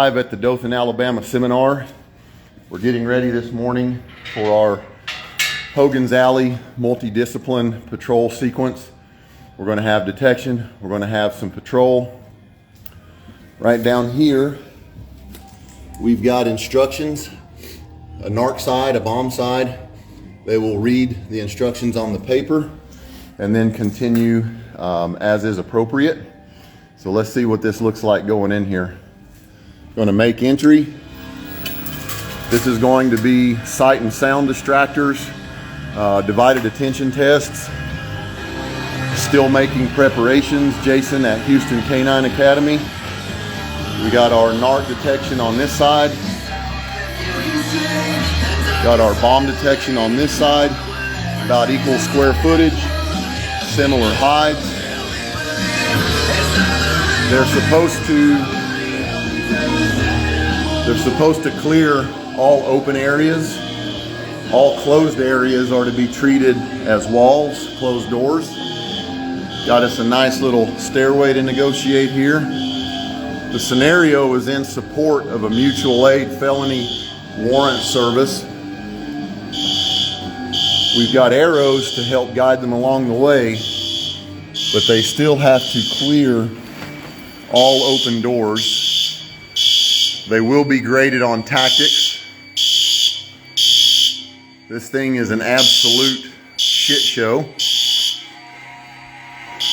live at the Dothan, Alabama seminar. We're getting ready this morning for our Hogan's Alley multidiscipline patrol sequence. We're going to have detection, we're going to have some patrol. Right down here, we've got instructions, a narc side, a bomb side. They will read the instructions on the paper and then continue as is appropriate. So let's see what this looks like going in here. Going to make entry. This is going to be sight and sound distractors, divided attention tests, still making preparations. Jason at Houston Canine Academy. We got our narc detection on this side. Got our bomb detection on this side. About equal square footage, similar hides. They're supposed to clear all open areas. All closed areas are to be treated as walls, closed doors. Got us a nice little stairway to negotiate here. The scenario is in support of a mutual aid felony warrant service. We've got arrows to help guide them along the way, but they still have to clear all open doors. They will be graded on tactics. This thing is an absolute shit show.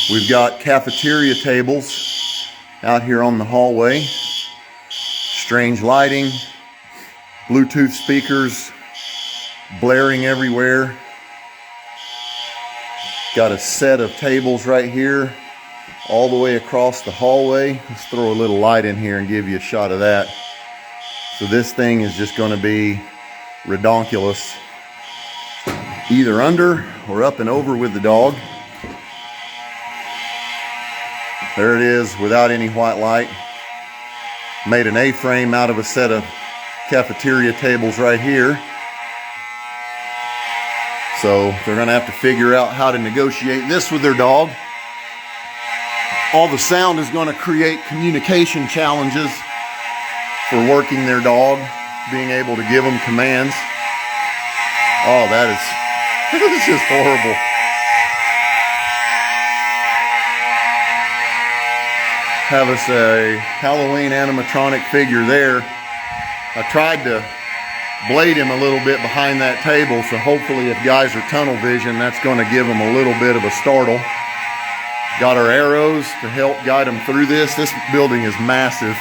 We've got cafeteria tables out here on the hallway. Strange lighting, Bluetooth speakers blaring everywhere. Got a set of tables right here all the way across the hallway. Let's throw a little light in here and give you a shot of that. So this thing is just going to be redonkulous, either under or up and over with the dog. There it is without any white light. Made an A-frame out of a set of cafeteria tables right here. So they're going to have to figure out how to negotiate this with their dog. All the sound is going to create communication challenges for working their dog, being able to give them commands. Oh, that is just horrible. Have us a Halloween animatronic figure there. I tried to blade him a little bit behind that table, so hopefully if guys are tunnel vision, that's going to give them a little bit of a startle. Got our arrows to help guide them through this. This building is massive.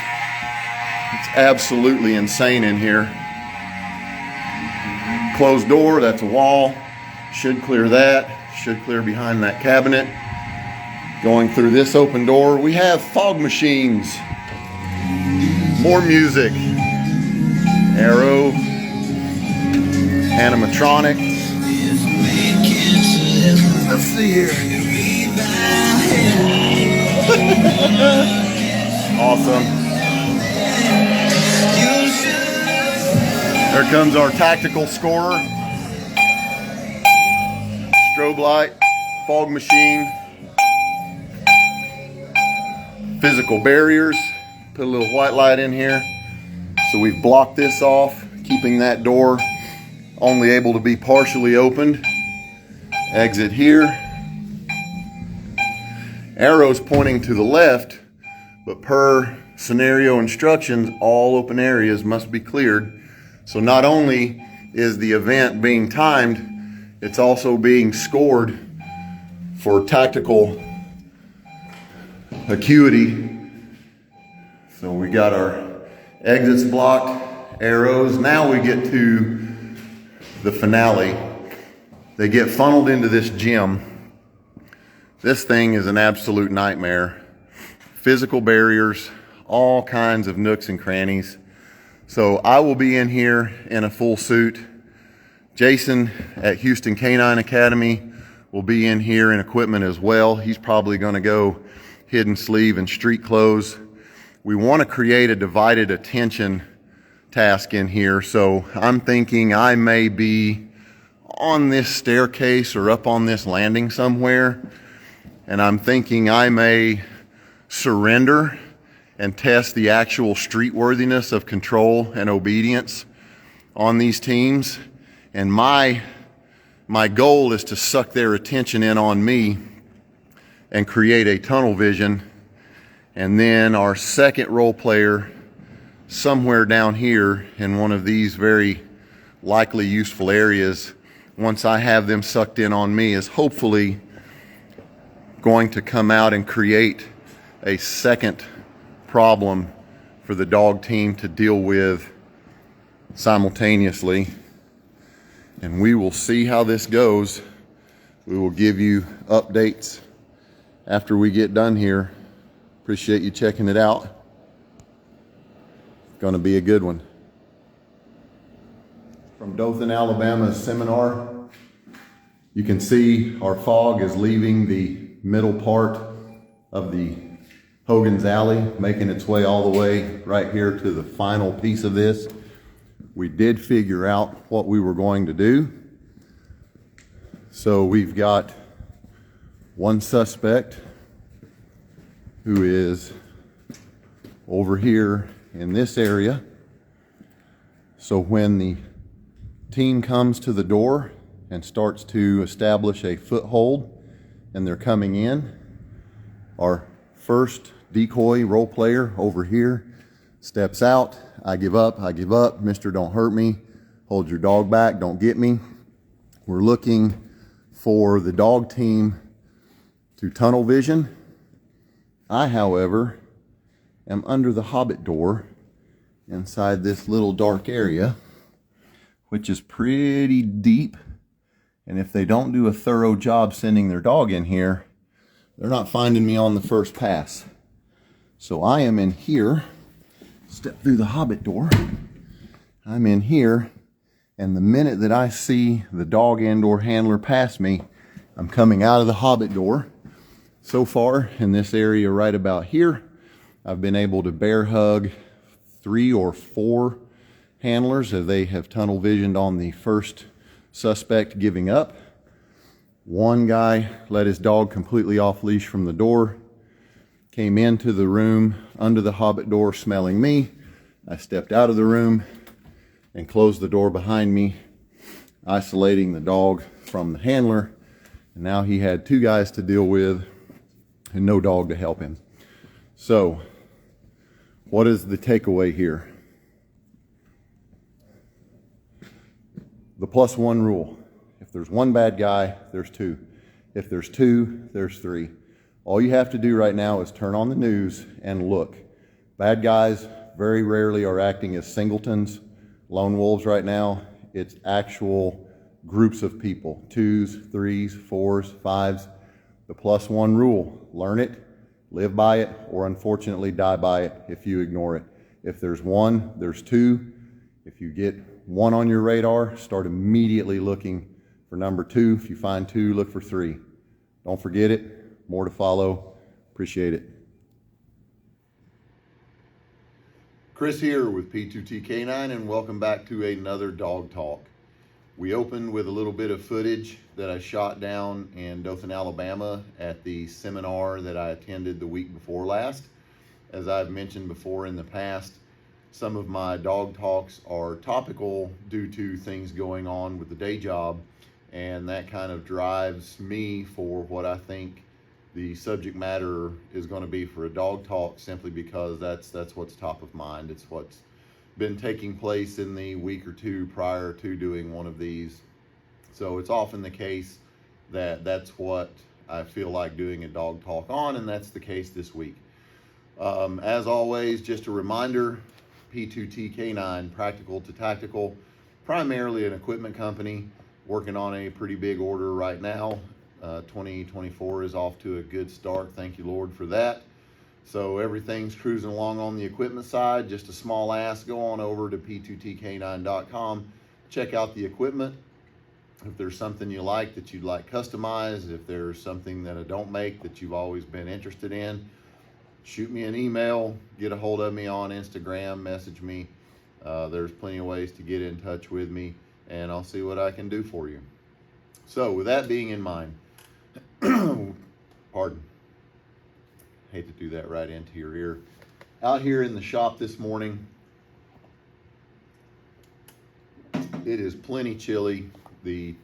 It's absolutely insane in here. Closed door, that's a wall. Should clear that. Should clear behind that cabinet. Going through this open door, we have fog machines. More music. Arrow. Animatronic. Let's see here. Awesome. There comes our tactical scorer. Strobe light, fog machine, physical barriers. Put a little white light in here. So we've blocked this off, keeping that door only able to be partially opened. Exit here. Arrows pointing to the left, but per scenario instructions, all open areas must be cleared. So not only is the event being timed, it's also being scored for tactical acuity. So we got our exits blocked, arrows. Now we get to the finale. They get funneled into this gym. This thing is an absolute nightmare. Physical barriers, all kinds of nooks and crannies. So I will be in here in a full suit. Jason at Houston Canine Academy will be in here in equipment as well. He's probably going to go hidden sleeve and street clothes. We want to create a divided attention task in here. So I'm thinking I may be on this staircase or up on this landing somewhere. And I'm thinking I may surrender and test the actual street worthiness of control and obedience on these teams. And my goal is to suck their attention in on me and create a tunnel vision. And then our second role player, somewhere down here in one of these very likely useful areas, once I have them sucked in on me, is hopefully going to come out and create a second problem for the dog team to deal with simultaneously. And we will see how this goes. We will give you updates after we get done here. Appreciate you checking it out. It's going to be a good one. From Dothan, Alabama's seminar, you can see our fog is leaving the middle part of the Hogan's Alley, making its way all the way right here to the final piece of this. We did figure out what we were going to do. So we've got one suspect who is over here in this area. So when the team comes to the door and starts to establish a foothold and they're coming in, our first decoy role player over here steps out. I give up, Mr. Don't hurt me, hold your dog back, don't get me. We're looking for the dog team to tunnel vision. I, however, am under the hobbit door inside this little dark area, which is pretty deep. And if they don't do a thorough job sending their dog in here, they're not finding me on the first pass. So I am in here, step through the hobbit door. I'm in here, and the minute that I see the dog and/or handler pass me, I'm coming out of the hobbit door. So far in this area right about here, I've been able to bear hug 3 or 4 handlers as they have tunnel visioned on the first suspect giving up. One guy let his dog completely off leash from the door, came into the room under the hobbit door smelling me. I stepped out of the room and closed the door behind me, isolating the dog from the handler. And now he had 2 guys to deal with and no dog to help him. So, what is the takeaway here? The +1 rule. If there's 1 bad guy, there's 2. If there's 2, there's 3. All you have to do right now is turn on the news and look. Bad guys very rarely are acting as singletons, lone wolves right now. It's actual groups of people, 2s, 3s, 4s, 5s. The +1 rule. Learn it, live by it, or unfortunately die by it if you ignore it. If there's 1, there's 2. If you get 1 on your radar, start immediately looking for number 2. If you find 2, look for 3. Don't forget it. More to follow. Appreciate it. Chris here with P2T Canine, and welcome back to another Dog Talk. We opened with a little bit of footage that I shot down in Dothan, Alabama at the seminar that I attended the week before last. As I've mentioned before in the past, some of my dog talks are topical due to things going on with the day job, and that kind of drives me for what I think the subject matter is going to be for a dog talk, simply because that's what's top of mind. It's what's been taking place in the week or 2 prior to doing one of these. So it's often the case that that's what I feel like doing a dog talk on, and that's the case this week. As always, just a reminder, P2T Canine, practical to tactical, primarily an equipment company, working on a pretty big order right now. 2024 is off to a good start. Thank you, Lord, for that. So everything's cruising along on the equipment side. Just a small ask, go on over to p2tcanine.com, check out the equipment. If there's something you like that you'd like customized, if there's something that I don't make that you've always been interested in, shoot me an email, get a hold of me on Instagram, message me. There's plenty of ways to get in touch with me, and I'll see what I can do for you. So with that being in mind, pardon, hate to do that right into your ear. Out here in the shop this morning, it is plenty chilly. The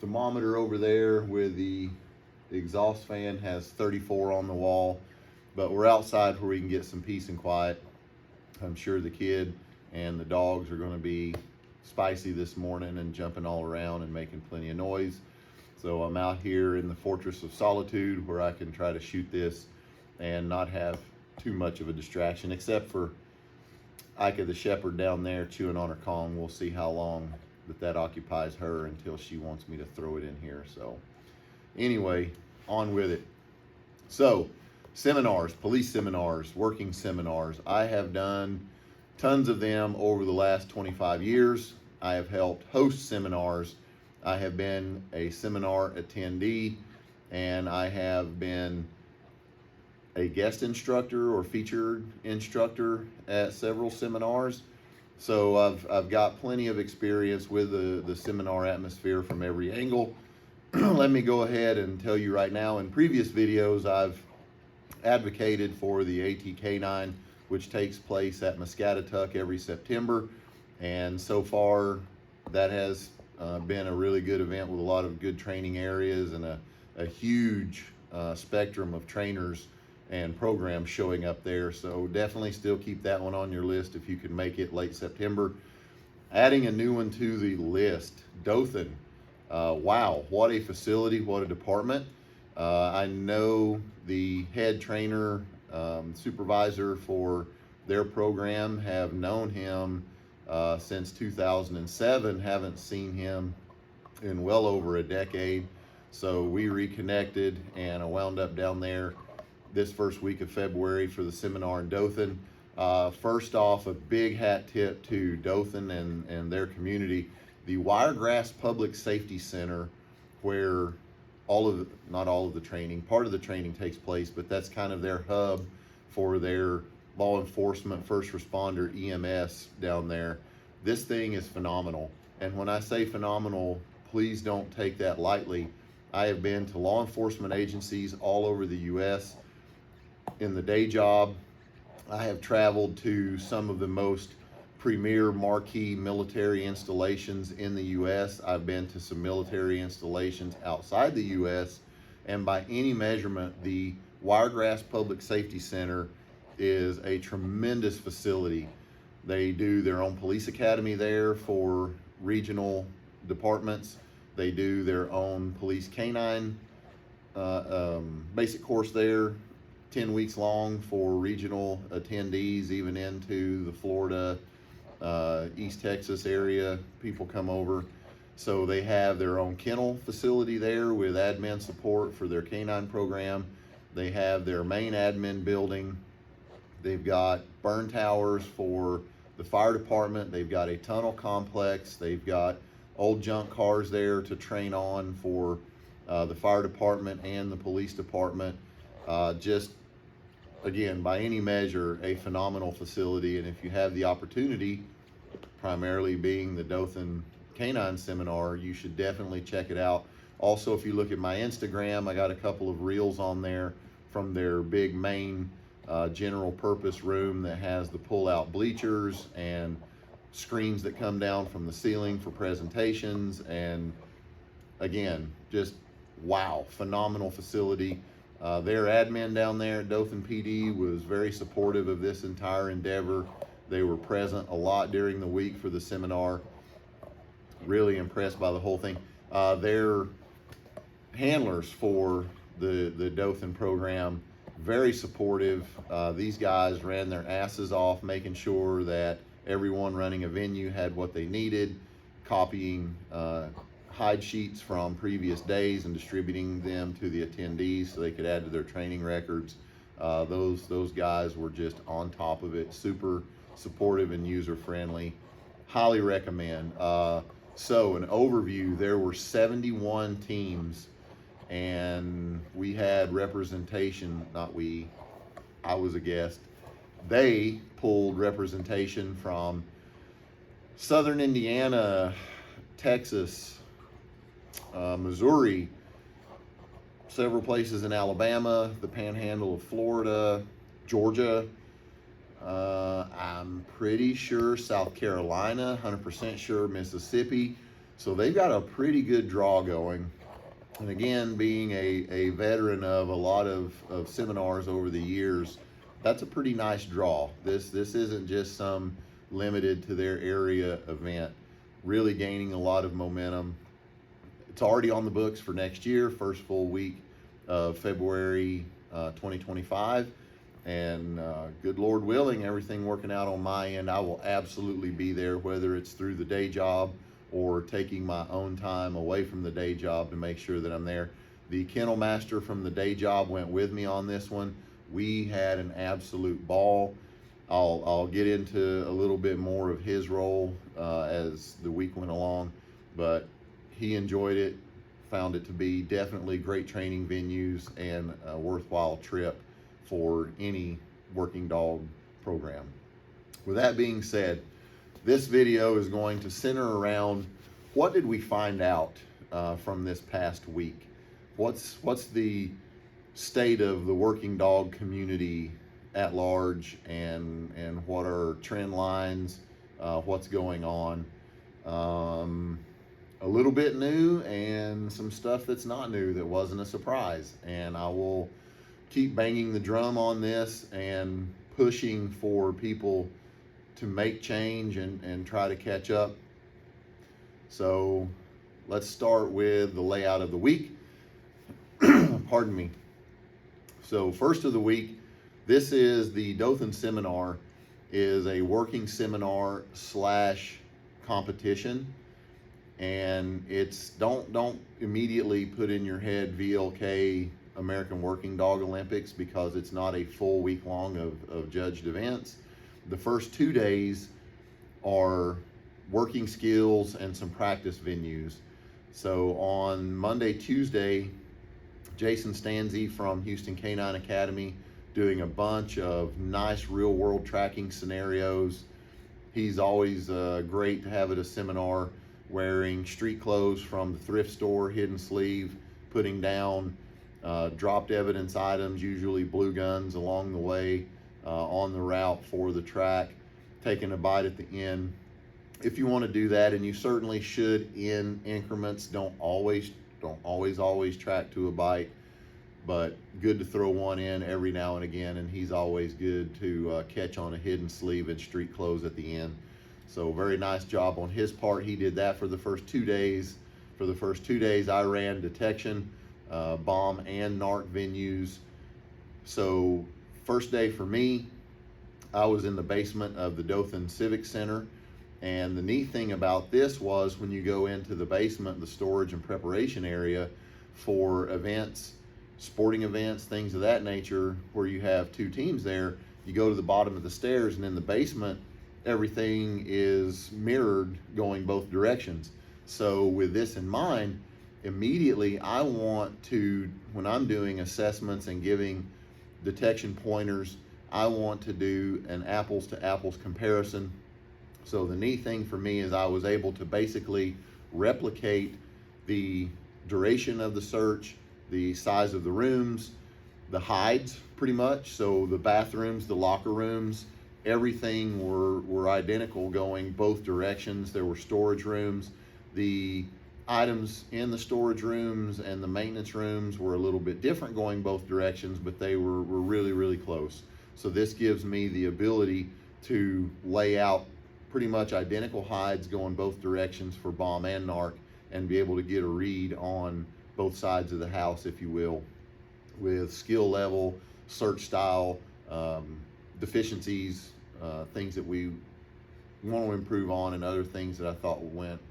thermometer over there with the exhaust fan has 34 on the wall, but we're outside where we can get some peace and quiet. I'm sure the kid and the dogs are going to be spicy this morning and jumping all around and making plenty of noise. So I'm out here in the Fortress of Solitude where I can try to shoot this and not have too much of a distraction, except for Ika the shepherd down there chewing on her Kong. We'll see how long that occupies her until she wants me to throw it in here. So anyway, on with it. So seminars, police seminars, working seminars. I have done tons of them over the last 25 years. I have helped host seminars. I have been a seminar attendee, and I have been a guest instructor or featured instructor at several seminars. So I've got plenty of experience with the seminar atmosphere from every angle. Let me go ahead and tell you right now, in previous videos, I've advocated for the ATK9, which takes place at Muscatatuck every September. And so far, that has been a really good event with a lot of good training areas and a huge spectrum of trainers and programs showing up there. So definitely still keep that one on your list if you can make it late September. Adding a new one to the list, Dothan. Wow, what a facility, what a department. I know the head trainer, supervisor for their program, have known him since 2007, haven't seen him in well over a decade. So we reconnected, and I wound up down there this first week of February for the seminar in Dothan. First off, a big hat tip to Dothan and their community. The Wiregrass Public Safety Center, where not all of the training, part of the training takes place, but that's kind of their hub for their law enforcement, first responder, EMS down there. This thing is phenomenal. And when I say phenomenal, please don't take that lightly. I have been to law enforcement agencies all over the U.S. in the day job. I have traveled to some of the most premier marquee military installations in the U.S. I've been to some military installations outside the U.S. And by any measurement, the Wiregrass Public Safety Center is a tremendous facility. They do their own police academy there for regional departments. They do their own police canine basic course there, 10 weeks long for regional attendees, even into the Florida, East Texas area. People come over. So they have their own kennel facility there with admin support for their canine program. They have their main admin building. They've got burn towers for the fire department. They've got a tunnel complex. They've got old junk cars there to train on for the fire department and the police department. Just, again, by any measure, a phenomenal facility. And if you have the opportunity, primarily being the Dothan Canine Seminar, you should definitely check it out. Also, if you look at my Instagram, I got a couple of reels on there from their big main general purpose room that has the pull-out bleachers and screens that come down from the ceiling for presentations. And again, just wow, phenomenal facility. Their admin down there at Dothan PD was very supportive of this entire endeavor. They were present a lot during the week for the seminar. Really impressed by the whole thing. Their handlers for the Dothan program, very supportive. These guys ran their asses off making sure that everyone running a venue had what they needed, copying hide sheets from previous days and distributing them to the attendees so they could add to their training records. Those guys were just on top of it, super supportive and user friendly. Highly recommend. So an overview, there were 71 teams, and we had representation, I was a guest. They pulled representation from Southern Indiana, Texas, Missouri, several places in Alabama, the Panhandle of Florida, Georgia, I'm pretty sure South Carolina, 100% sure Mississippi. So they've got a pretty good draw going. And again, being a veteran of a lot of seminars over the years, that's a pretty nice draw. This isn't just some limited to their area event. Really gaining a lot of momentum. It's already on the books for next year, first full week of February 2025. And good Lord willing, everything working out on my end, I will absolutely be there, whether it's through the day job or taking my own time away from the day job to make sure that I'm there. The kennel master from the day job went with me on this one. We had an absolute ball. I'll get into a little bit more of his role as the week went along, but he enjoyed it, found it to be definitely great training venues and a worthwhile trip for any working dog program. With that being said, this video is going to center around what did we find out from this past week? What's the state of the working dog community at large, and what are trend lines, what's going on? A little bit new and some stuff that's not new that wasn't a surprise. And I will keep banging the drum on this and pushing for people to make change and try to catch up. So let's start with the layout of the week. Pardon me. So first of the week, this is the Dothan Seminar, is a working seminar / competition. And it's don't immediately put in your head VLK American Working Dog Olympics, because it's not a full week long of judged events. The first 2 days are working skills and some practice venues. So on Monday, Tuesday, Jason Stanzi from Houston Canine Academy doing a bunch of nice real world tracking scenarios. He's always great to have at a seminar, wearing street clothes from the thrift store, hidden sleeve, putting down dropped evidence items, usually blue guns, along the way on the route for the track, taking a bite at the end. If you want to do that, and you certainly should in increments, don't always track to a bite, but good to throw one in every now and again, and he's always good to catch on a hidden sleeve and street clothes at the end. So very nice job on his part. He did that for the first 2 days. For the first 2 days, I ran detection, bomb and NARC venues. So first day for me, I was in the basement of the Dothan Civic Center. And the neat thing about this was, when you go into the basement, the storage and preparation area for events, sporting events, things of that nature, where you have 2 teams there, you go to the bottom of the stairs, and in the basement, everything is mirrored going both directions. So with this in mind, immediately I want to, when I'm doing assessments and giving detection pointers, I want to do an apples to apples comparison. So the neat thing for me is I was able to basically replicate the duration of the search, the size of the rooms, the hides pretty much. So the bathrooms, the locker rooms, everything were identical going both directions. There were storage rooms. The items in the storage rooms and the maintenance rooms were a little bit different going both directions, but they were really, really close. So this gives me the ability to lay out pretty much identical hides going both directions for bomb and NARC, and be able to get a read on both sides of the house, if you will, with skill level, search style, deficiencies, things that we want to improve on, and other things that I thought went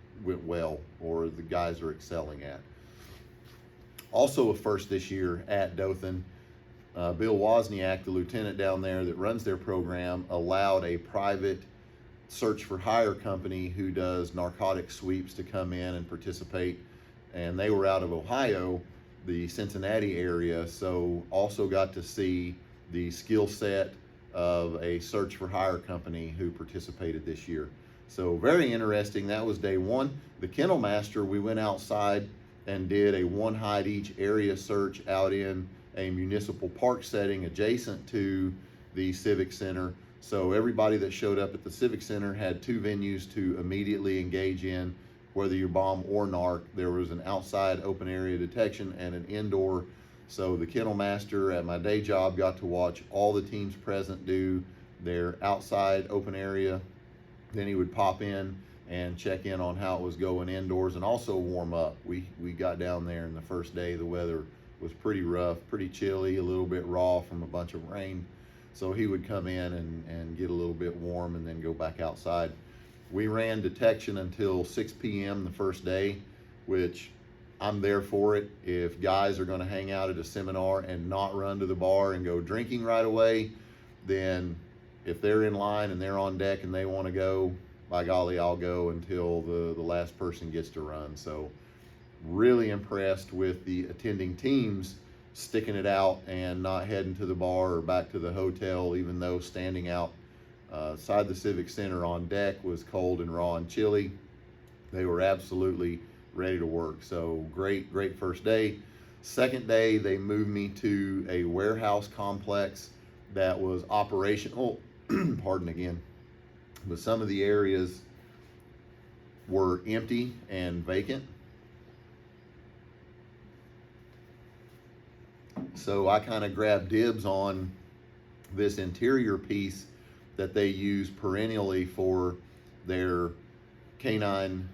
well, or the guys are excelling at. Also a first this year at Dothan, Bill Wozniak, the lieutenant down there that runs their program, allowed a private search for hire company who does narcotic sweeps to come in and participate. And they were out of Ohio, the Cincinnati area, so also got to see the skill set of a search for hire company who participated this year. So very interesting. That was day one. The Kennel Master, we went outside and did a 1 hide each area search out in a municipal park setting adjacent to the Civic Center. So everybody that showed up at the Civic Center had 2 venues to immediately engage in, whether you're bomb or narc. There was an outside open area detection and an indoor. So the kennel master at my day job got to watch all the teams present do their outside open area. Then he would pop in and check in on how it was going indoors and also warm up. We got down there, and the first day the weather was pretty rough, pretty chilly, a little bit raw from a bunch of rain. So he would come in and get a little bit warm and then go back outside. We ran detection until 6 p.m. the first day, which I'm there for it. If guys are going to hang out at a seminar and not run to the bar and go drinking right away, then if they're in line and they're on deck and they want to go, by golly, I'll go until the last person gets to run. So really impressed with the attending teams sticking it out and not heading to the bar or back to the hotel, even though standing outside the Civic Center on deck was cold and raw and chilly. They were absolutely ready to work. So great first day. Second day, they moved me to a warehouse complex that was operational. Pardon again. But some of the areas were empty and vacant. So I kind of grabbed dibs on this interior piece that they use perennially for their canine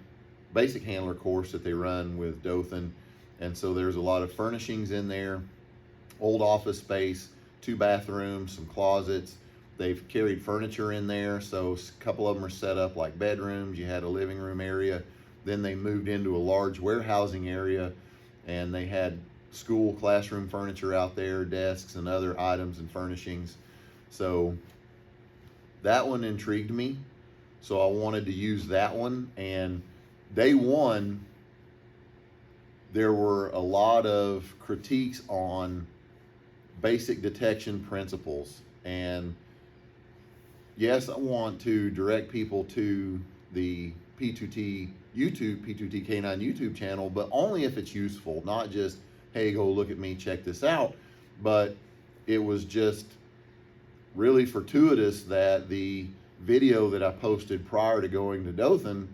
basic handler course that they run with Dothan. And so there's a lot of furnishings in there, old office space, 2 bathrooms, some closets. They've carried furniture in there, so a couple of them are set up like bedrooms. You had a living room area. Then they moved into a large warehousing area, and they had school classroom furniture out there, desks and other items and furnishings. So that one intrigued me. So I wanted to use that one. And day one, there were a lot of critiques on basic detection principles. And yes, I want to direct people to the P2T Canine YouTube channel, but only if it's useful, not just, hey, go look at me, check this out. But it was just really fortuitous that the video that I posted prior to going to Dothan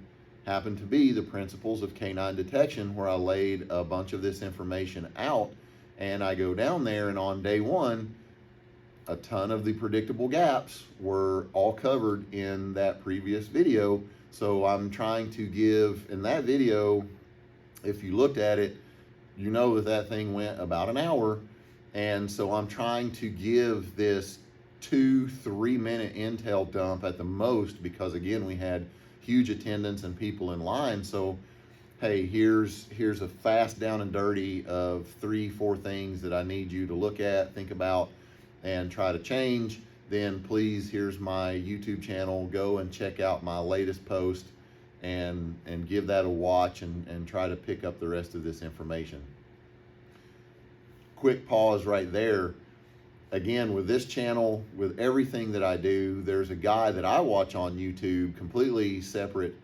happened to be the principles of canine detection, where I laid a bunch of this information out. And I go down there, and on day one, a ton of the predictable gaps were all covered in that previous video. So I'm trying to give, in that video, if you looked at it, you know that thing went about an hour. And so I'm trying to give this 2-3 minute intel dump at the most, because again, we had huge attendance and people in line. So hey, here's a fast down and dirty of 3-4 things that I need you to look at, think about, and try to change. Then please, here's my YouTube channel, go and check out my latest post and give that a watch and try to pick up the rest of this information. Quick pause right there. Again, with this channel, with everything that I do, there's a guy that I watch on YouTube, completely separate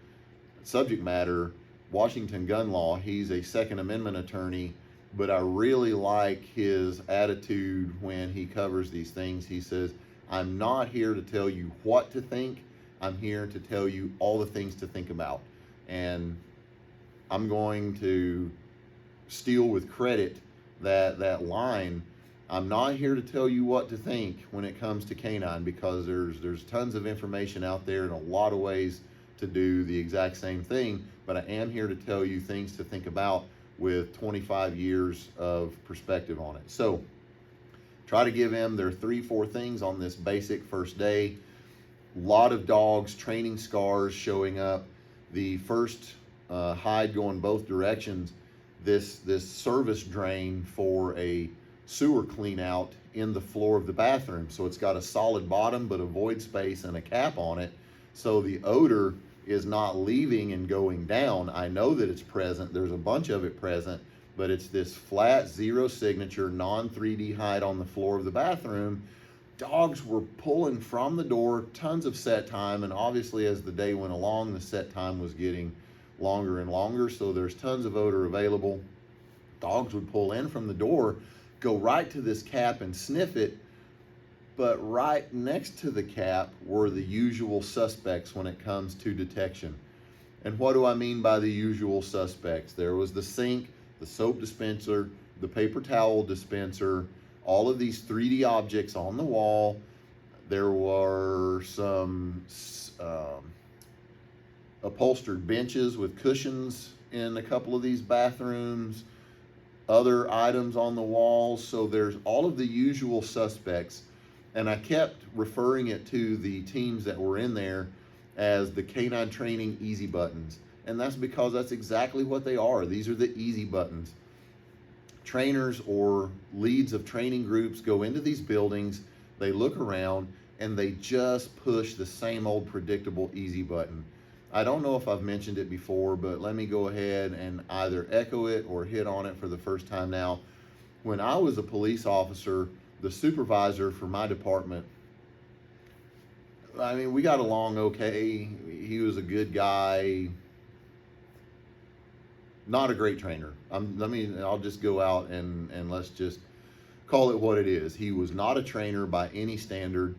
subject matter, Washington Gun Law. He's a Second Amendment attorney, but I really like his attitude when he covers these things. He says, I'm not here to tell you what to think. I'm here to tell you all the things to think about. And I'm going to steal with credit that line. I'm not here to tell you what to think when it comes to canine, because there's tons of information out there and a lot of ways to do the exact same thing. But I am here to tell you things to think about with 25 years of perspective on it. So try to give them their 3-4 things on this basic first day. A lot of dogs, training scars showing up. The first hide going both directions. This service drain for a sewer clean out in the floor of the bathroom. So it's got a solid bottom, but a void space and a cap on it. So the odor is not leaving and going down. I know that it's present. There's a bunch of it present, but it's this flat, zero signature, non-3D hide on the floor of the bathroom. Dogs were pulling from the door, tons of set time. And obviously as the day went along, the set time was getting longer and longer. So there's tons of odor available. Dogs would pull in from the door, go right to this cap and sniff it. But right next to the cap were the usual suspects when it comes to detection. And what do I mean by the usual suspects? There was the sink, the soap dispenser, the paper towel dispenser, all of these 3D objects on the wall. There were some upholstered benches with cushions in a couple of these bathrooms, other items on the walls. So there's all of the usual suspects. And I kept referring it to the teams that were in there as the Canine Training Easy Buttons. And that's because that's exactly what they are. These are the easy buttons. Trainers or leads of training groups go into these buildings, they look around, and they just push the same old predictable easy button. I don't know if I've mentioned it before, but let me go ahead and either echo it or hit on it for the first time now. When I was a police officer, the supervisor for my department, I mean, we got along okay. He was a good guy. Not a great trainer. I'll just go out and let's just call it what it is. He was not a trainer by any standard,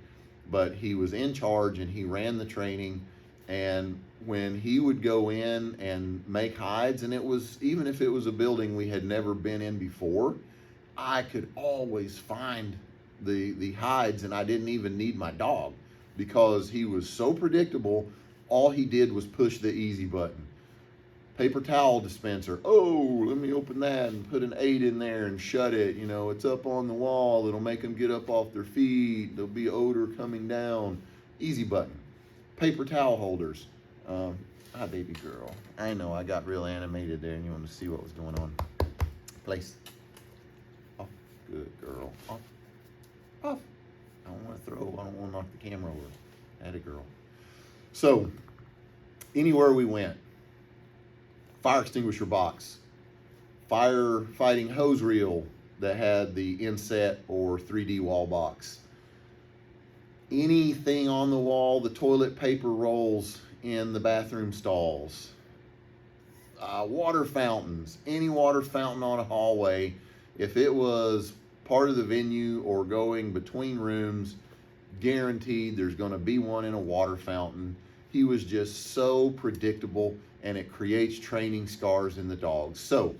but he was in charge and he ran the training. And when he would go in and make hides, and it was, even if it was a building we had never been in before, I could always find the hides, and I didn't even need my dog because he was so predictable. All he did was push the easy button. Paper towel dispenser. Oh, let me open that and put an 8 in there and shut it. You know, it's up on the wall. It'll make them get up off their feet. There'll be odor coming down. Easy button. Paper towel holders. Hi, baby girl. I know I got real animated there and you want to see what was going on. Place. Oh, good girl. Off. Off. I don't want to throw. I don't want to knock the camera over. Atta girl. So, anywhere we went, fire extinguisher box, firefighting hose reel that had the inset or 3D wall box, anything on the wall, the toilet paper rolls in the bathroom stalls, water fountains, any water fountain on a hallway, if it was part of the venue or going between rooms, guaranteed there's going to be one in a water fountain. He was just so predictable, and it creates training scars in the dogs. So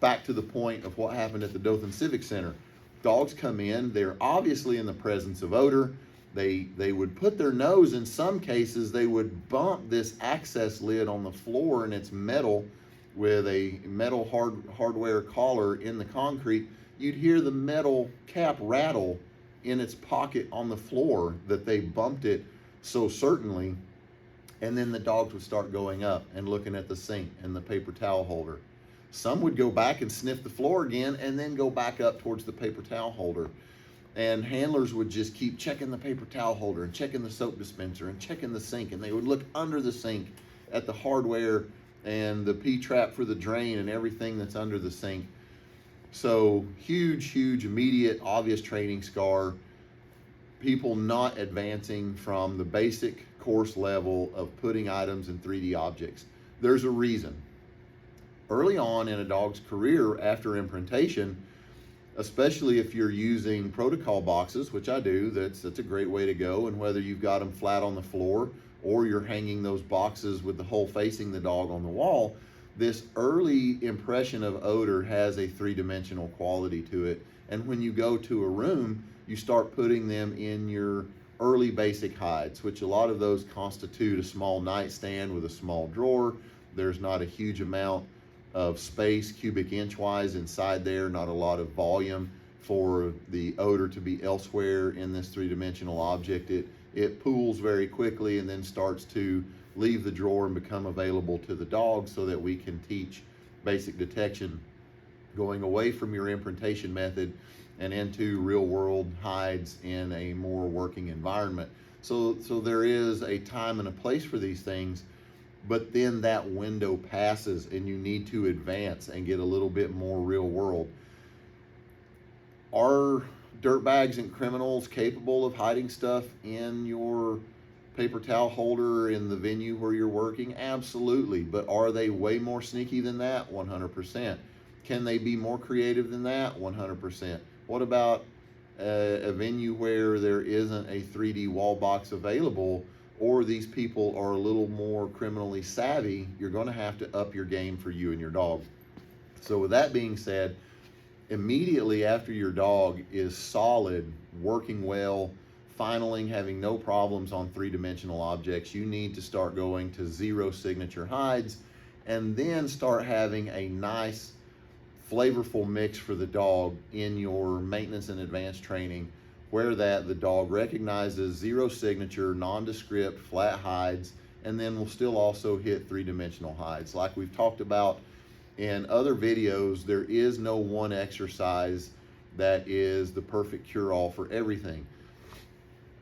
back to the point of what happened at the Dothan Civic Center. Dogs come in, they're obviously in the presence of odor. They would put their nose, in some cases, they would bump this access lid on the floor, and it's metal with a metal hardware collar in the concrete. You'd hear the metal cap rattle in its pocket on the floor that they bumped it so certainly. And then the dogs would start going up and looking at the sink and the paper towel holder. Some would go back and sniff the floor again and then go back up towards the paper towel holder. And handlers would just keep checking the paper towel holder and checking the soap dispenser and checking the sink. And they would look under the sink at the hardware and the P-trap for the drain and everything that's under the sink. So huge, immediate, obvious training scar. People not advancing from the basic course level of putting items in 3D objects. There's a reason. Early on in a dog's career after imprintation, especially if you're using protocol boxes, which I do, that's a great way to go. And whether you've got them flat on the floor or you're hanging those boxes with the hole facing the dog on the wall, this early impression of odor has a 3-dimensional quality to it. And when you go to a room, you start putting them in your early basic hides, which a lot of those constitute a small nightstand with a small drawer. There's not a huge amount of space, cubic inch wise, inside there, not a lot of volume for the odor to be elsewhere in this 3-dimensional object. It pools very quickly and then starts to leave the drawer and become available to the dog so that we can teach basic detection, going away from your imprintation method and into real world hides in a more working environment. So there is a time and a place for these things, but then that window passes and you need to advance and get a little bit more real world. Are dirtbags and criminals capable of hiding stuff in your paper towel holder in the venue where you're working? Absolutely. But are they way more sneaky than that? 100%. Can they be more creative than that? 100%. What about a venue where there isn't a 3D wall box available, or these people are a little more criminally savvy, you're going to have to up your game for you and your dog. So with that being said, immediately after your dog is solid, working well, finaling, having no problems on three-dimensional objects, you need to start going to zero signature hides, and then start having a nice flavorful mix for the dog in your maintenance and advanced training, where that the dog recognizes zero signature, nondescript, flat hides, and then will still also hit three-dimensional hides. Like we've talked about in other videos, there is no one exercise that is the perfect cure-all for everything.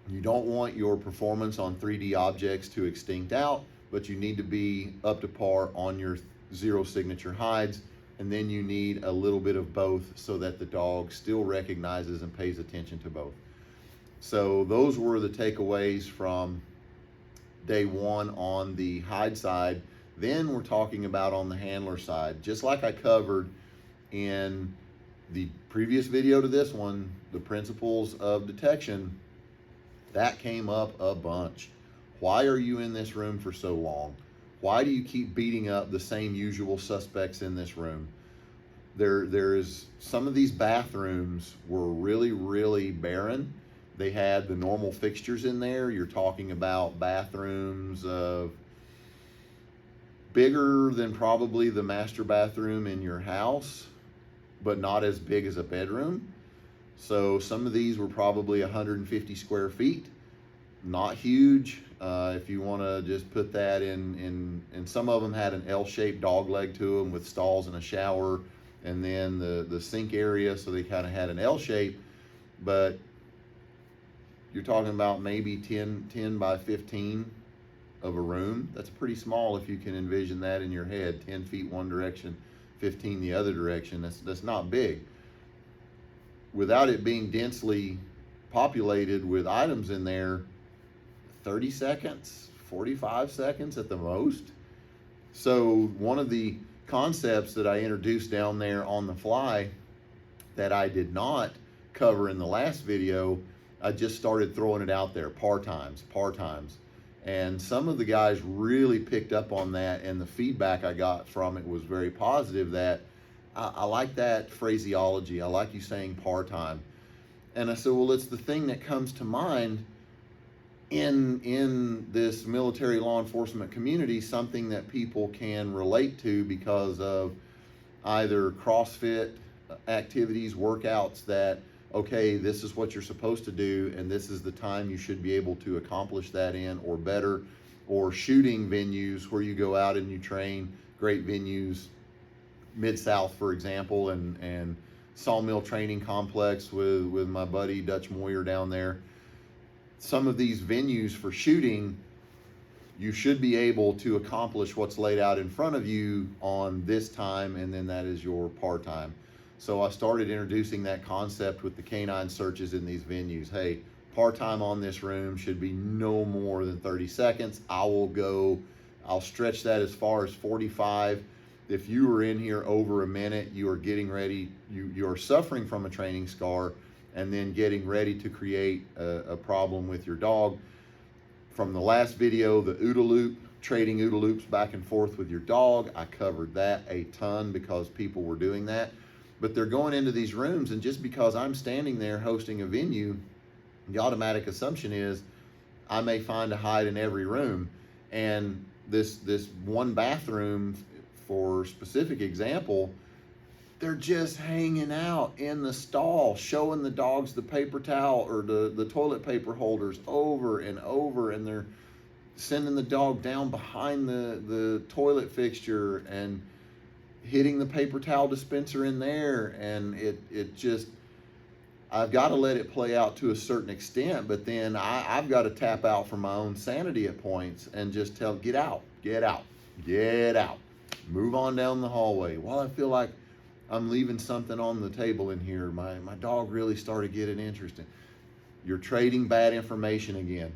You don't want your performance on 3D objects to extinct out, but you need to be up to par on your zero signature hides, and then you need a little bit of both so that the dog still recognizes and pays attention to both. So those were the takeaways from day one on the hide side. Then we're talking about on the handler side, just like I covered in the previous video to this one, the principles of detection. That came up a bunch. Why are you in this room for so long? Why do you keep beating up the same usual suspects in this room? There's some of these bathrooms were really barren. They had the normal fixtures in there. You're talking about bathrooms of bigger than probably the master bathroom in your house, but not as big as a bedroom. So some of these were probably 150 square feet. Not huge. If you want to just put that in, and some of them had an L-shaped dog leg to them with stalls and a shower, and then the sink area, so they kind of had an L shape. But you're talking about maybe 10 by 15 of a room. That's pretty small if you can envision that in your head. 10 feet one direction, 15 the other direction. That's not big. Without it being densely populated with items in there, 30 seconds, 45 seconds at the most. So one of the concepts that I introduced down there on the fly that I did not cover in the last video, I just started throwing it out there, par times. And some of the guys really picked up on that, and the feedback I got from it was very positive. That I like that phraseology. I like you saying par time. And I said, well, it's the thing that comes to mind in this military law enforcement community, something that people can relate to because of either CrossFit activities, workouts that, okay, this is what you're supposed to do, and this is the time you should be able to accomplish that in, or better, or shooting venues where you go out and you train, great venues, Mid-South, for example, and Sawmill Training Complex with my buddy Dutch Moyer down there. Some of these venues for shooting, you should be able to accomplish what's laid out in front of you on this time, and then that is your par time. So I started introducing that concept with the canine searches in these venues. Hey, par time on this room should be no more than 30 seconds. I'll stretch that as far as 45. If you are in here over a minute, you are getting ready, you are suffering from a training scar, and then getting ready to create a problem with your dog. From the last video, the OODA loop, trading OODA loops back and forth with your dog, I covered that a ton because people were doing that. But they're going into these rooms, and just because I'm standing there hosting a venue, the automatic assumption is I may find a hide in every room. And this one bathroom, for specific example, they're just hanging out in the stall, showing the dogs the paper towel or the toilet paper holders over and over, and they're sending the dog down behind the toilet fixture and hitting the paper towel dispenser in there. And it just, I've got to let it play out to a certain extent, but then I've got to tap out for my own sanity at points and just tell, get out, move on down the hallway. Well, I feel like I'm leaving something on the table in here. My dog really started getting interested. You're trading bad information again.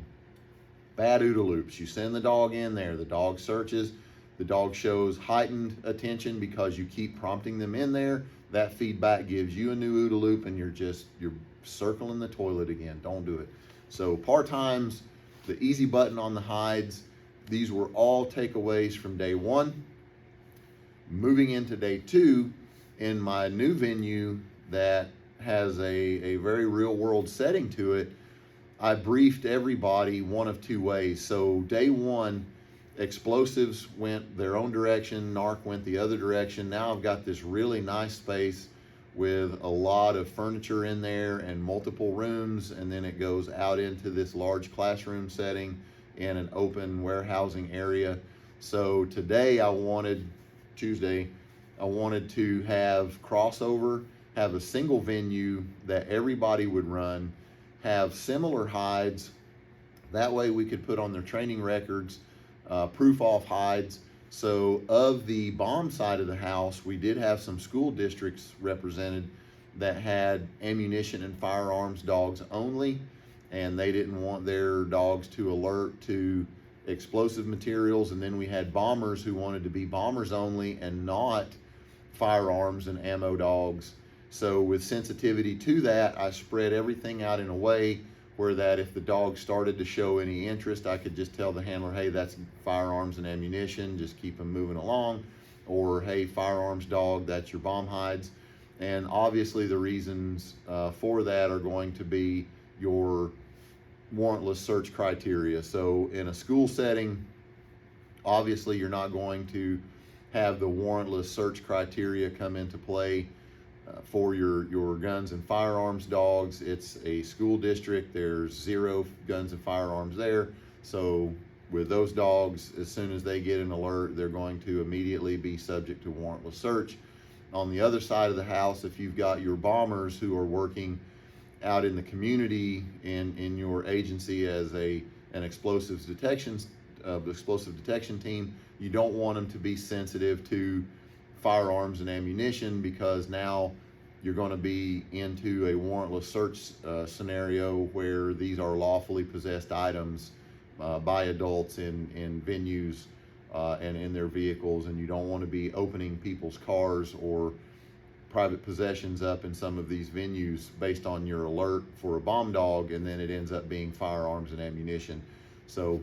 Bad OODA loops. You send the dog in there. The dog searches. The dog shows heightened attention because you keep prompting them in there. That feedback gives you a new OODA loop, and you're circling the toilet again. Don't do it. So par times, the easy button on the hides, these were all takeaways from day one. Moving into day two, in my new venue that has a very real world setting to it, I briefed everybody one of two ways. So day one, explosives went their own direction, NARC went the other direction. Now I've got this really nice space with a lot of furniture in there and multiple rooms, and then it goes out into this large classroom setting in an open warehousing area. So today Tuesday, I wanted to have crossover, have a single venue that everybody would run, have similar hides. That way we could put on their training records, proof off hides. So of the bomb side of the house, we did have some school districts represented that had ammunition and firearms dogs only, and they didn't want their dogs to alert to explosive materials. And then we had bombers who wanted to be bombers only and not firearms and ammo dogs. So with sensitivity to that, I spread everything out in a way where that if the dog started to show any interest, I could just tell the handler, hey, that's firearms and ammunition, just keep them moving along. Or, hey, firearms dog, that's your bomb hides. And obviously the reasons for that are going to be your warrantless search criteria. So in a school setting, obviously you're not going to have the warrantless search criteria come into play for your guns and firearms dogs. It's a school district. There's 0 guns and firearms there. So with those dogs, as soon as they get an alert, they're going to immediately be subject to warrantless search. On the other side of the house, if you've got your bombers who are working out in the community in your agency as an explosive detection team, you don't want them to be sensitive to firearms and ammunition, because now you're going to be into a warrantless search scenario where these are lawfully possessed items by adults in venues and in their vehicles, and you don't want to be opening people's cars or private possessions up in some of these venues based on your alert for a bomb dog, and then it ends up being firearms and ammunition. So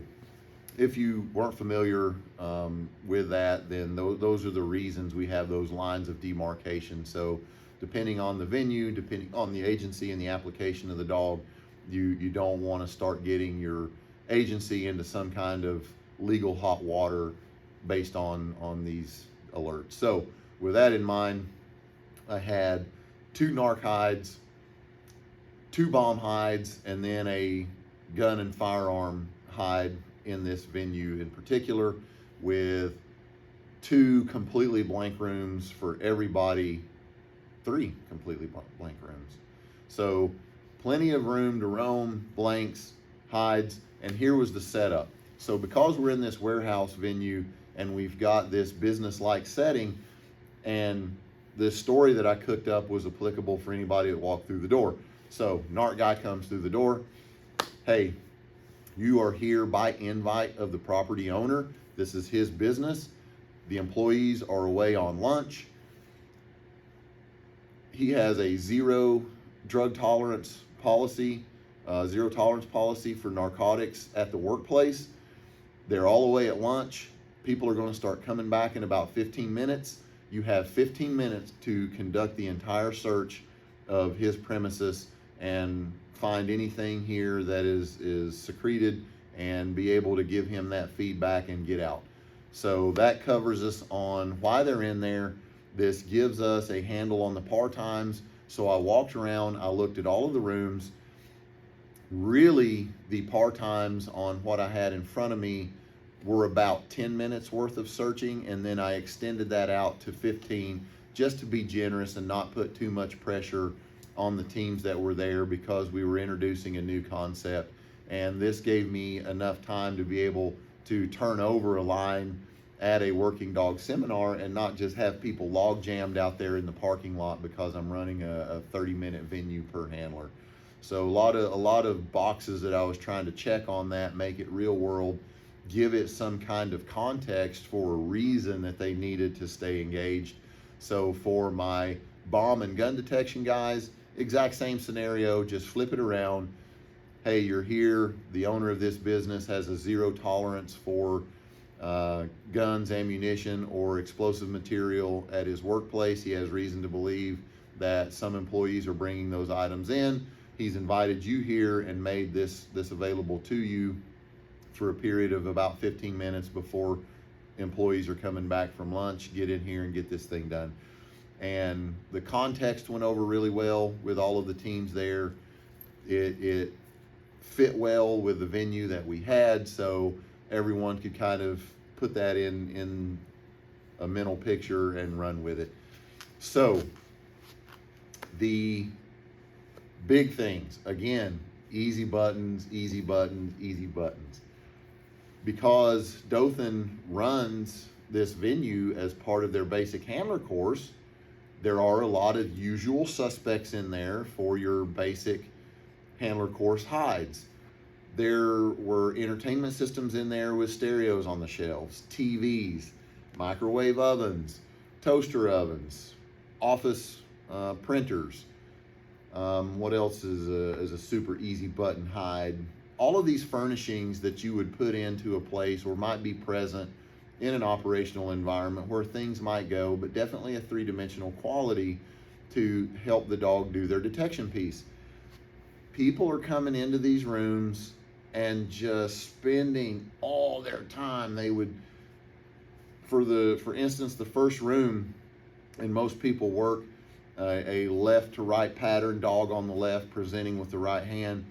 if you weren't familiar with that, then those are the reasons we have those lines of demarcation. So depending on the venue, depending on the agency and the application of the dog, you don't want to start getting your agency into some kind of legal hot water based on these alerts. So with that in mind, I had 2 NARC hides, 2 bomb hides, and then a gun and firearm hide in this venue in particular, with 2 completely blank rooms for everybody, 3 completely blank rooms. So plenty of room to roam, blanks, hides. And here was the setup. So because we're in this warehouse venue and we've got this business-like setting, and this story that I cooked up was applicable for anybody that walked through the door. So NARC guy comes through the door. Hey, you are here by invite of the property owner. This is his business. The employees are away on lunch. He has a zero tolerance policy for narcotics at the workplace. They're all away at lunch. People are going to start coming back in about 15 minutes. You have 15 minutes to conduct the entire search of his premises and find anything here that is secreted and be able to give him that feedback and get out. So that covers us on why they're in there. This gives us a handle on the par times. So I walked around, I looked at all of the rooms. Really, the par times on what I had in front of me were about 10 minutes worth of searching, and then I extended that out to 15 just to be generous and not put too much pressure on the teams that were there, because we were introducing a new concept. And this gave me enough time to be able to turn over a line at a working dog seminar and not just have people log jammed out there in the parking lot because I'm running a 30-minute venue per handler. So a lot of boxes that I was trying to check on that, make it real world, give it some kind of context for a reason that they needed to stay engaged. So for my bomb and gun detection guys, exact same scenario, just flip it around. Hey, you're here. The owner of this business has a zero tolerance for guns, ammunition, or explosive material at his workplace. He has reason to believe that some employees are bringing those items in. He's invited you here and made this available to you for a period of about 15 minutes before employees are coming back from lunch. Get in here and get this thing done. And the context went over really well with all of the teams there. It fit well with the venue that we had, so everyone could kind of put that in a mental picture and run with it. So the big things, again, easy buttons, easy buttons, easy buttons. Because Dothan runs this venue as part of their basic handler course, there are a lot of usual suspects in there for your basic handler course hides. There were entertainment systems in there with stereos on the shelves, TVs, microwave ovens, toaster ovens, office printers. What else is a super easy button hide? All of these furnishings that you would put into a place or might be present in an operational environment where things might go, but definitely a three-dimensional quality to help the dog do their detection piece. People are coming into these rooms and just spending all their time. They would, for instance, the first room, and most people work a left to right pattern, dog on the left presenting with the right hand.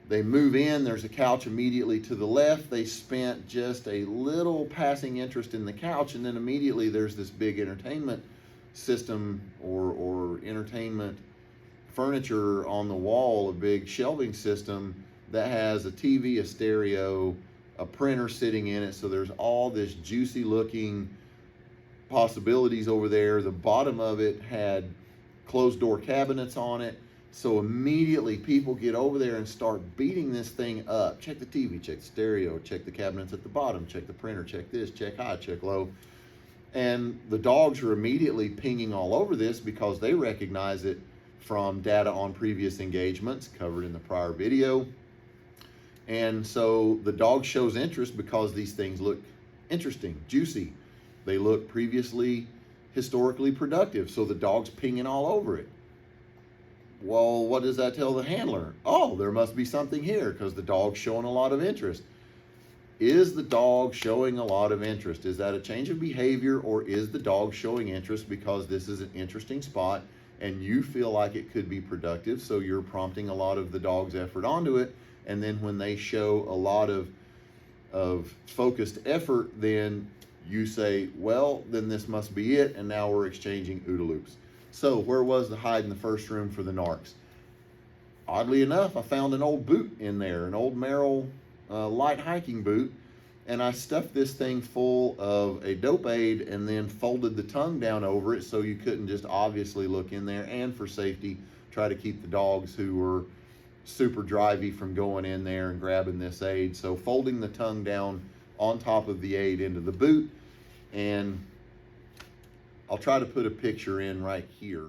They move in, there's a couch immediately to the left. They spent just a little passing interest in the couch, and then immediately there's this big entertainment system or entertainment furniture on the wall, a big shelving system that has a TV, a stereo, a printer sitting in it. So there's all this juicy looking possibilities over there. The bottom of it had closed door cabinets on it. So immediately people get over there and start beating this thing up. Check the TV, check the stereo, check the cabinets at the bottom, check the printer, check this, check high, check low. And the dogs are immediately pinging all over this because they recognize it from data on previous engagements covered in the prior video. And so the dog shows interest because these things look interesting, juicy. They look previously historically productive. So the dog's pinging all over it. Well, what does that tell the handler? Oh, there must be something here because the dog's showing a lot of interest. Is the dog showing a lot of interest? Is that a change of behavior, or is the dog showing interest because this is an interesting spot and you feel like it could be productive, so you're prompting a lot of the dog's effort onto it, and then when they show a lot of focused effort, then you say, well, then this must be it, and now we're exchanging OODA loops. So where was the hide in the first room for the narcs? Oddly enough, I found an old boot in there, an old Merrill light hiking boot, and I stuffed this thing full of a dope aid and then folded the tongue down over it so you couldn't just obviously look in there, and for safety, try to keep the dogs who were super drivey from going in there and grabbing this aid. So folding the tongue down on top of the aid into the boot, and I'll try to put a picture in right here.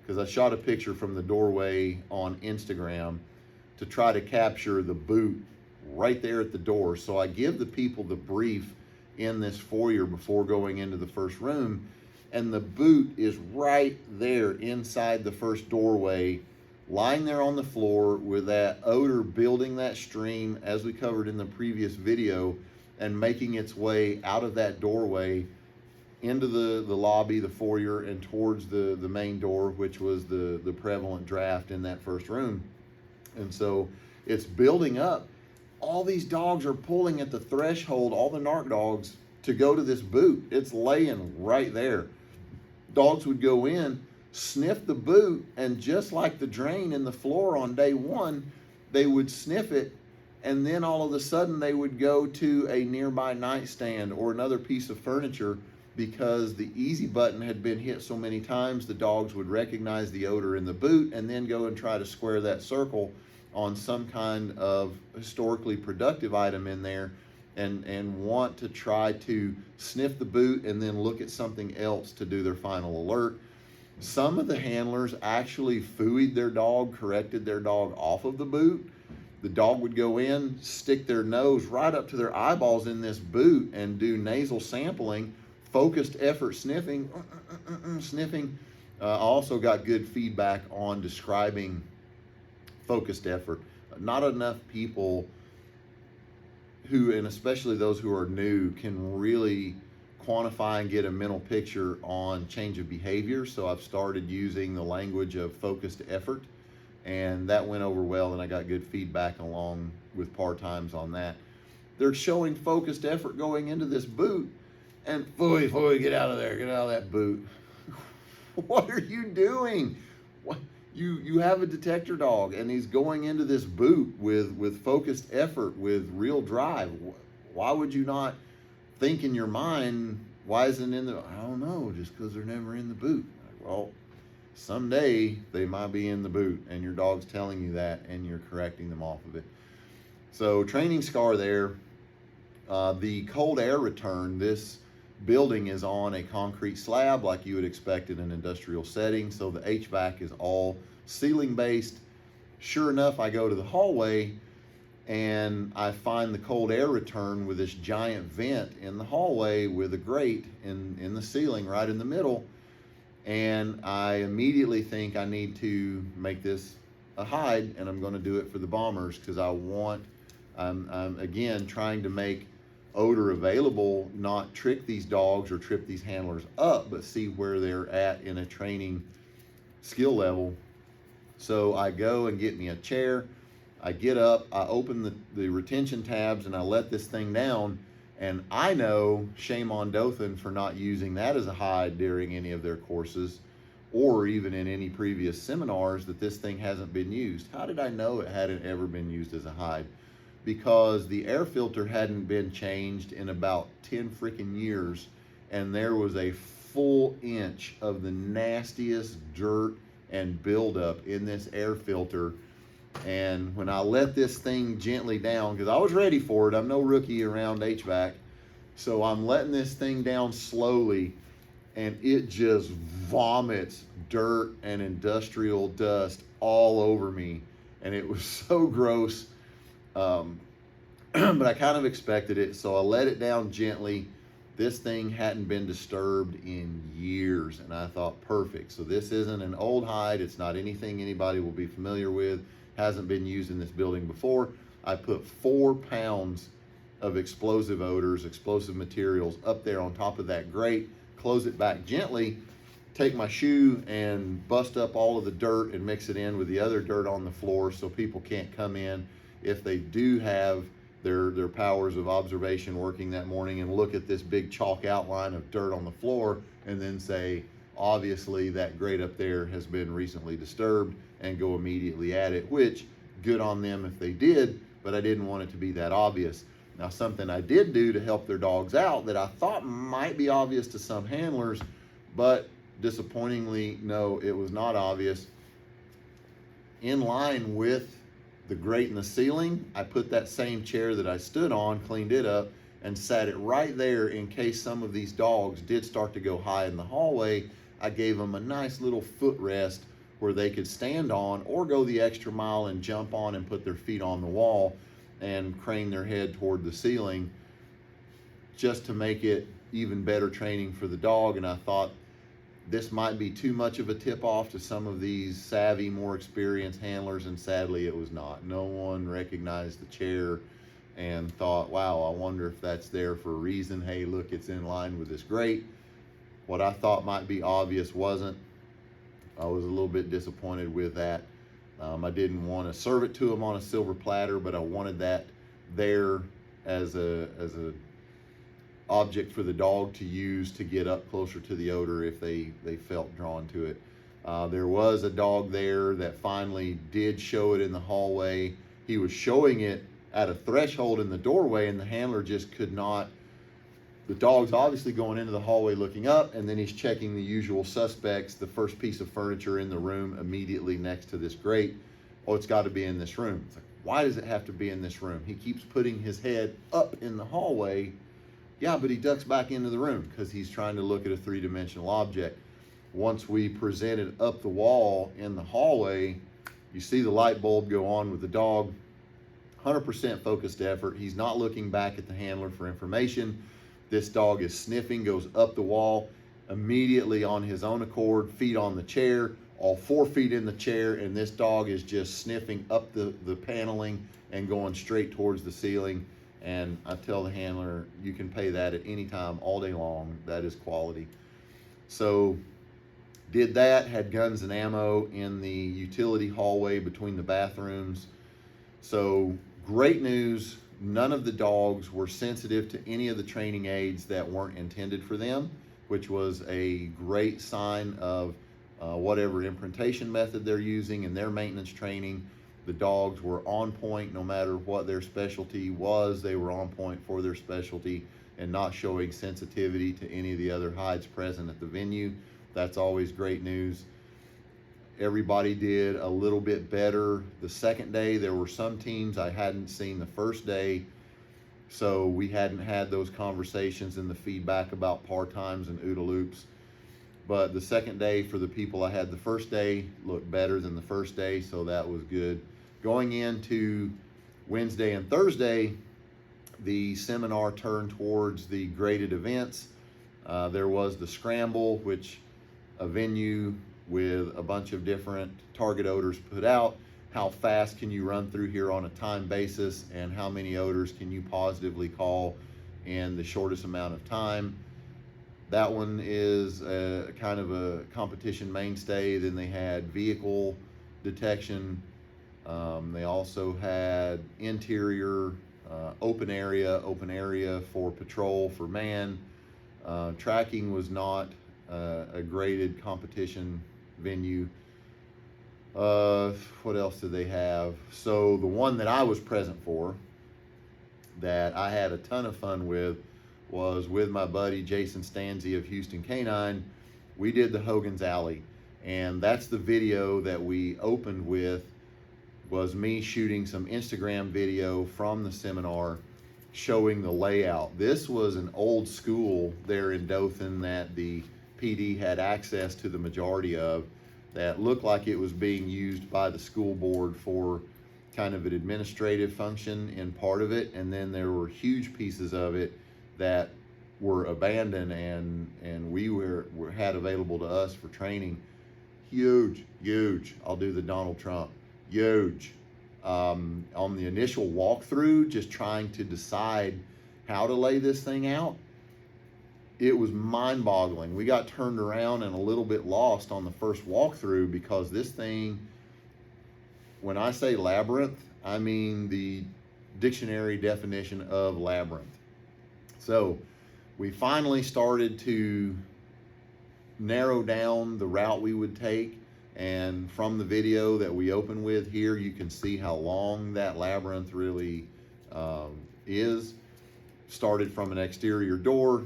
Because I shot a picture from the doorway on Instagram to try to capture the boot right there at the door. So I give the people the brief in this foyer before going into the first room, and the boot is right there inside the first doorway, lying there on the floor with that odor building that stream, as we covered in the previous video, and making its way out of that doorway into the lobby, the foyer, and towards the main door, which was the prevalent draft in that first room. And so it's building up. All these dogs are pulling at the threshold, all the narc dogs, to go to this boot. It's laying right there. Dogs would go in, sniff the boot, and just like the drain in the floor on day one, they would sniff it, and then all of a sudden they would go to a nearby nightstand or another piece of furniture. Because the easy button had been hit so many times, the dogs would recognize the odor in the boot and then go and try to square that circle on some kind of historically productive item in there, and want to try to sniff the boot and then look at something else to do their final alert. Some of the handlers actually fooeyed their dog, corrected their dog off of the boot. The dog would go in, stick their nose right up to their eyeballs in this boot and do nasal sampling, focused effort sniffing, sniffing. I also got good feedback on describing focused effort. Not enough people who, and especially those who are new, can really quantify and get a mental picture on change of behavior. So I've started using the language of focused effort, and that went over well, and I got good feedback along with par times on that. They're showing focused effort going into this boot, and fooey, get out of there, get out of that boot. What are you doing? What? You have a detector dog, and he's going into this boot with focused effort, with real drive. Why would you not think in your mind, why isn't in the, I don't know, just because they're never in the boot? Well, someday they might be in the boot, and your dog's telling you that, and you're correcting them off of it. So training scar there. The cold air return, this building is on a concrete slab like you would expect in an industrial setting, so the HVAC is all ceiling based. Sure enough, I go to the hallway and I find the cold air return with this giant vent in the hallway with a grate in the ceiling right in the middle, and I immediately think I need to make this a hide, and I'm going to do it for the Bombers because I'm again trying to make odor available, not trick these dogs or trip these handlers up, but see where they're at in a training skill level. So I go and get me a chair. I get up, I open the retention tabs, and I let this thing down. And I know, shame on Dothan for not using that as a hide during any of their courses or even in any previous seminars, that this thing hasn't been used. How did I know it hadn't ever been used as a hide? Because the air filter hadn't been changed in about 10 freaking years, and there was a full inch of the nastiest dirt and buildup in this air filter. And when I let this thing gently down, because I was ready for it, I'm no rookie around HVAC, so I'm letting this thing down slowly, and it just vomits dirt and industrial dust all over me, and it was so gross. But I kind of expected it, so I let it down gently. This thing hadn't been disturbed in years, and I thought, perfect. So this isn't an old hide. It's not anything anybody will be familiar with. Hasn't been used in this building before. I put 4 pounds of explosive odors, explosive materials up there on top of that grate, close it back gently, take my shoe and bust up all of the dirt and mix it in with the other dirt on the floor so people can't come in if they do have their powers of observation working that morning and look at this big chalk outline of dirt on the floor and then say, obviously that grate up there has been recently disturbed, and go immediately at it, which good on them if they did, but I didn't want it to be that obvious. Now, something I did do to help their dogs out that I thought might be obvious to some handlers, but disappointingly, no, it was not obvious. In line with the grate in the ceiling, I put that same chair that I stood on, cleaned it up, and sat it right there in case some of these dogs did start to go high in the hallway. I gave them a nice little footrest where they could stand on or go the extra mile and jump on and put their feet on the wall and crane their head toward the ceiling, just to make it even better training for the dog. And I thought this might be too much of a tip-off to some of these savvy, more experienced handlers, and sadly it was not. No one recognized the chair and thought, wow, I wonder if that's there for a reason. Hey, look, it's in line with this grate. What I thought might be obvious wasn't. I was a little bit disappointed with that. I didn't want to serve it to them on a silver platter, but I wanted that there as a object for the dog to use to get up closer to the odor if they felt drawn to it. There was a dog there that finally did show it in the hallway. He was showing it at a threshold in the doorway, and the handler just could not. The dog's obviously going into the hallway looking up, and then he's checking the usual suspects, the first piece of furniture in the room immediately next to this grate. Oh, it's got to be in this room. It's like, Why does it have to be in this room? He keeps putting his head up in the hallway. Yeah, but he ducks back into the room because he's trying to look at a three-dimensional object. Once we presented up the wall in the hallway, you see the light bulb go on with the dog. 100% focused effort. He's not looking back at the handler for information. This dog is sniffing, goes up the wall, immediately on his own accord, feet on the chair, all 4 feet in the chair, and this dog is just sniffing up the paneling and going straight towards the ceiling. And I tell the handler, you can pay that at any time, all day long. That is quality. So did that, had guns and ammo in the utility hallway between the bathrooms. So great news, none of the dogs were sensitive to any of the training aids that weren't intended for them, which was a great sign of whatever imprintation method they're using in their maintenance training. The dogs were on point no matter what their specialty was. They were on point for their specialty and not showing sensitivity to any of the other hides present at the venue. That's always great news. Everybody did a little bit better the second day. There were some teams I hadn't seen the first day, so we hadn't had those conversations and the feedback about par times and OODA loops. But the second day for the people I had the first day looked better than the first day, so that was good. Going into Wednesday and Thursday, the seminar turned towards the graded events. There was the scramble, which a venue with a bunch of different target odors put out. How fast can you run through here on a time basis, and how many odors can you positively call in the shortest amount of time? That one is a kind of a competition mainstay. Then they had vehicle detection. They also had interior, open area for patrol for man. Tracking was not a graded competition venue. What else did they have? So the one that I was present for, that I had a ton of fun with, was with my buddy Jason Stanzi of Houston Canine. We did the Hogan's Alley, and that's the video that we opened with, was me shooting some Instagram video from the seminar showing the layout. This was an old school there in Dothan that the PD had access to the majority of, that looked like it was being used by the school board for kind of an administrative function in part of it, and then there were huge pieces of it that were abandoned and we had available to us for training. Huge. I'll do the Donald Trump. Huge. On the initial walkthrough, just trying to decide how to lay this thing out, it was mind-boggling. We got turned around and a little bit lost on the first walkthrough, because this thing, when I say labyrinth, I mean the dictionary definition of labyrinth. So we finally started to narrow down the route we would take, and from the video that we open with here, you can see how long that labyrinth really is. Started from an exterior door.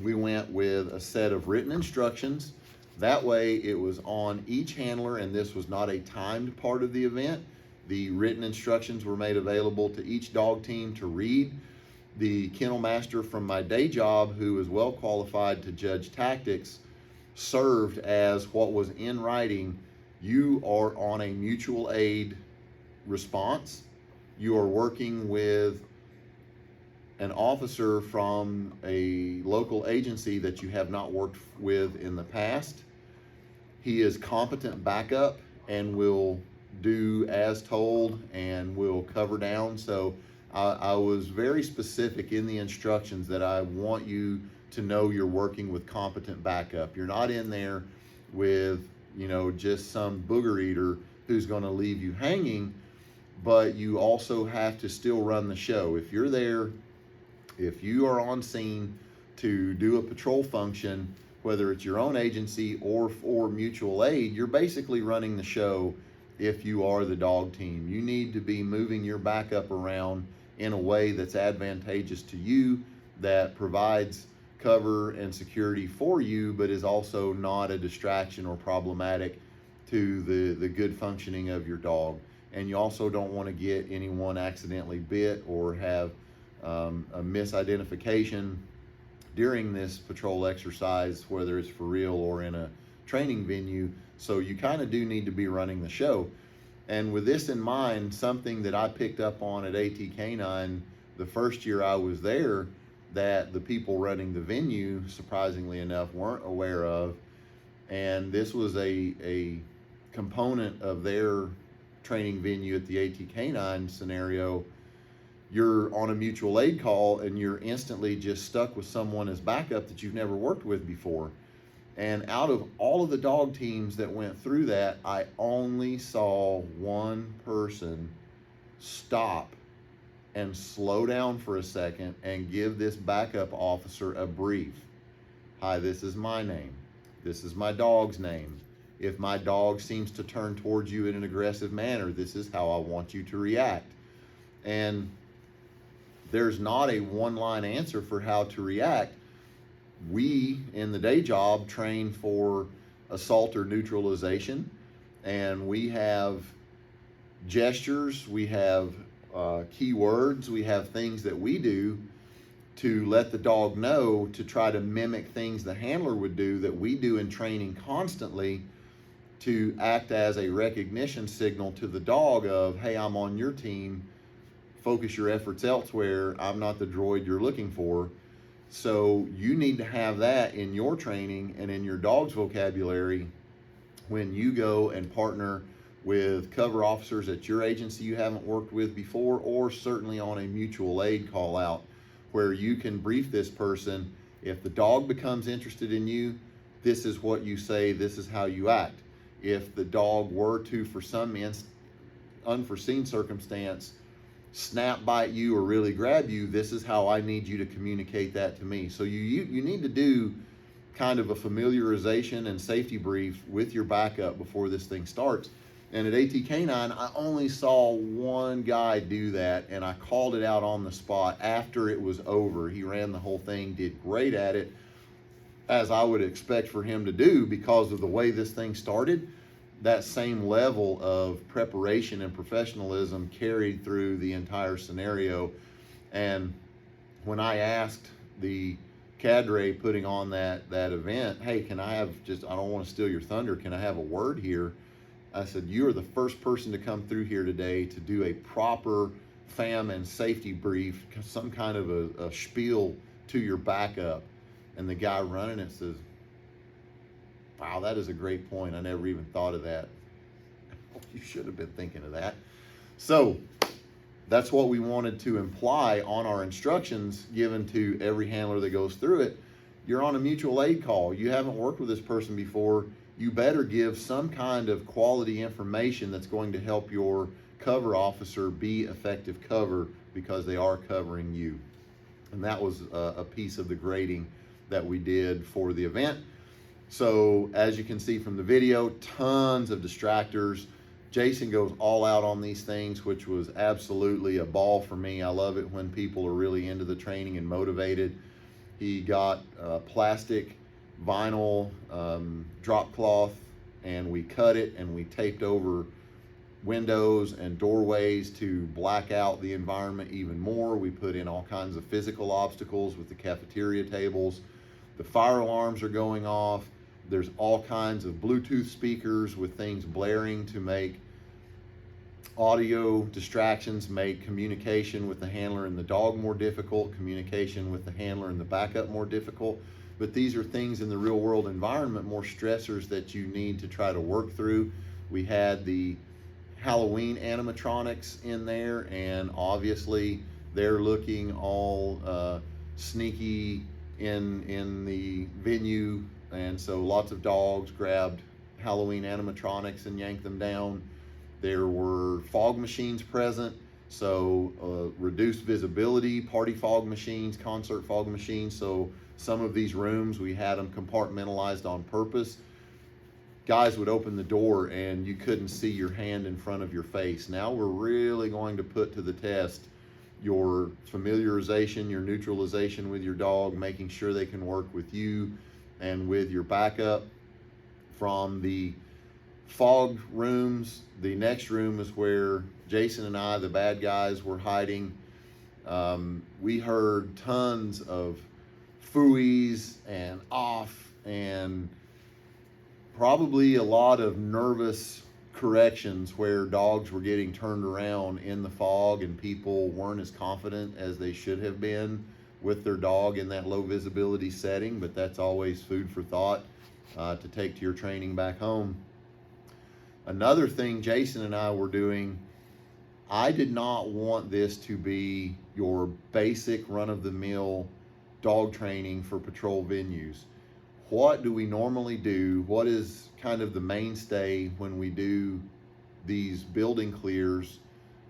We went with a set of written instructions. That way it was on each handler, and this was not a timed part of the event. The written instructions were made available to each dog team to read. The kennel master from my day job, who is well qualified to judge tactics, served as what was in writing. You are on a mutual aid response. You are working with an officer from a local agency that you have not worked with in the past. He is competent backup and will do as told and will cover down. So I was very specific in the instructions that I want you to know you're working with competent backup. You're not in there with, just some booger eater who's going to leave you hanging, but you also have to still run the show. If you're there, if you are on scene to do a patrol function, whether it's your own agency or for mutual aid, you're basically running the show. If you are the dog team, you need to be moving your backup around in a way that's advantageous to you, that provides cover and security for you, but is also not a distraction or problematic to the good functioning of your dog. and you also don't want to get anyone accidentally bit or have a misidentification during this patrol exercise, whether it's for real or in a training venue. So you kind of do need to be running the show. And with this in mind, something that I picked up on at ATK9 the first year I was there that the people running the venue, surprisingly enough, weren't aware of, and this was a component of their training venue at the ATK9 scenario. You're on a mutual aid call and you're instantly just stuck with someone as backup that you've never worked with before. And out of all of the dog teams that went through that, I only saw one person stop and slow down for a second and give this backup officer a brief. Hi, this is my name. This is my dog's name. If my dog seems to turn towards you in an aggressive manner, this is how I want you to react. And there's not a one-line answer for how to react. We, in the day job, train for assault or neutralization, and we have gestures, we have keywords, we have things that we do to let the dog know, to try to mimic things the handler would do that we do in training constantly, to act as a recognition signal to the dog of, hey, I'm on your team, focus your efforts elsewhere, I'm not the droid you're looking for. So you need to have that in your training and in your dog's vocabulary when you go and partner with cover officers at your agency you haven't worked with before, or certainly on a mutual aid call out, where you can brief this person. If the dog becomes interested in you, this is what you say, this is how you act. If the dog were to, for some unforeseen circumstance, snap bite you or really grab you, this is how I need you to communicate that to me. So you need to do kind of a familiarization and safety brief with your backup before this thing starts. And at ATK9, I only saw one guy do that, and I called it out on the spot after it was over. He ran the whole thing, did great at it, as I would expect for him to do because of the way this thing started. That same level of preparation and professionalism carried through the entire scenario. And when I asked the cadre putting on that event, hey, can I have just, I don't want to steal your thunder, can I have a word here? I said, you are the first person to come through here today to do a proper FAM and safety brief, some kind of a spiel to your backup. And the guy running it says, wow, that is a great point. I never even thought of that. You should have been thinking of that. So that's what we wanted to imply on our instructions given to every handler that goes through it. You're on a mutual aid call. You haven't worked with this person before. You better give some kind of quality information that's going to help your cover officer be effective cover, because they are covering you. And that was a piece of the grading that we did for the event. So as you can see from the video, tons of distractors. Jason goes all out on these things, which was absolutely a ball for me. I love it when people are really into the training and motivated. He got plastic vinyl drop cloth, and we cut it and we taped over windows and doorways to black out the environment even more. We put in all kinds of physical obstacles with the cafeteria tables. The fire alarms are going off. There's all kinds of Bluetooth speakers with things blaring to make audio distractions, make communication with the handler and the dog more difficult, communication with the handler and the backup more difficult. But these are things in the real world environment, more stressors that you need to try to work through. We had the Halloween animatronics in there, and obviously they're looking all sneaky in the venue, and so lots of dogs grabbed Halloween animatronics and yanked them down. There were fog machines present, so reduced visibility, party fog machines, concert fog machines. So some of these rooms, we had them compartmentalized on purpose. Guys would open the door and you couldn't see your hand in front of your face. Now we're really going to put to the test your familiarization, your neutralization with your dog, making sure they can work with you and with your backup. From the fogged rooms. The next room is where Jason and I, the bad guys, were hiding. We heard tons of phooeys and off, and probably a lot of nervous corrections where dogs were getting turned around in the fog and people weren't as confident as they should have been with their dog in that low visibility setting. But that's always food for thought to take to your training back home. Another thing Jason and I were doing, I did not want this to be your basic run-of-the-mill dog training for patrol venues. What do we normally do? What is kind of the mainstay when we do these building clears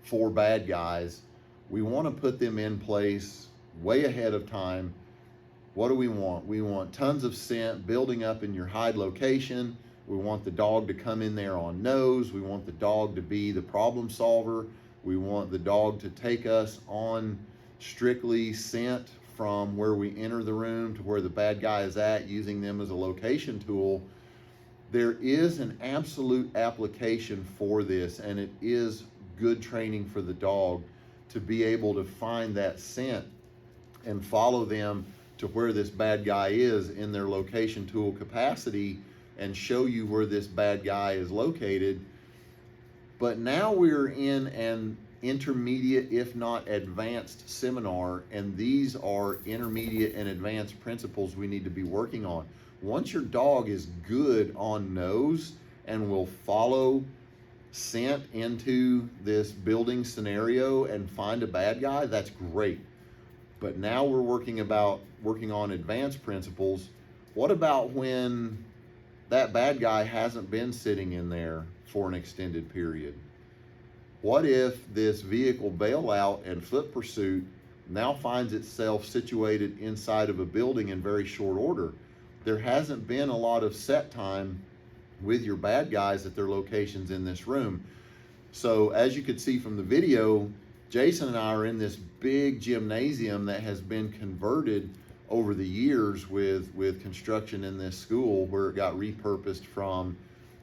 for bad guys? We want to put them in place way ahead of time. What do we want? We want tons of scent building up in your hide location. We want the dog to come in there on nose. We want the dog to be the problem solver. We want the dog to take us on strictly scent from where we enter the room to where the bad guy is at, using them as a location tool. There is an absolute application for this, and it is good training for the dog to be able to find that scent and follow them to where this bad guy is in their location tool capacity and show you where this bad guy is located. But now we're in an intermediate, if not advanced seminar, and these are intermediate and advanced principles we need to be working on. Once your dog is good on nose and will follow scent into this building scenario and find a bad guy, that's great. But now we're working on advanced principles. What about when that bad guy hasn't been sitting in there for an extended period? What if this vehicle bailout and foot pursuit now finds itself situated inside of a building in very short order? There hasn't been a lot of set time with your bad guys at their locations in this room. So as you could see from the video, Jason and I are in this big gymnasium that has been converted over the years with construction in this school, where it got repurposed from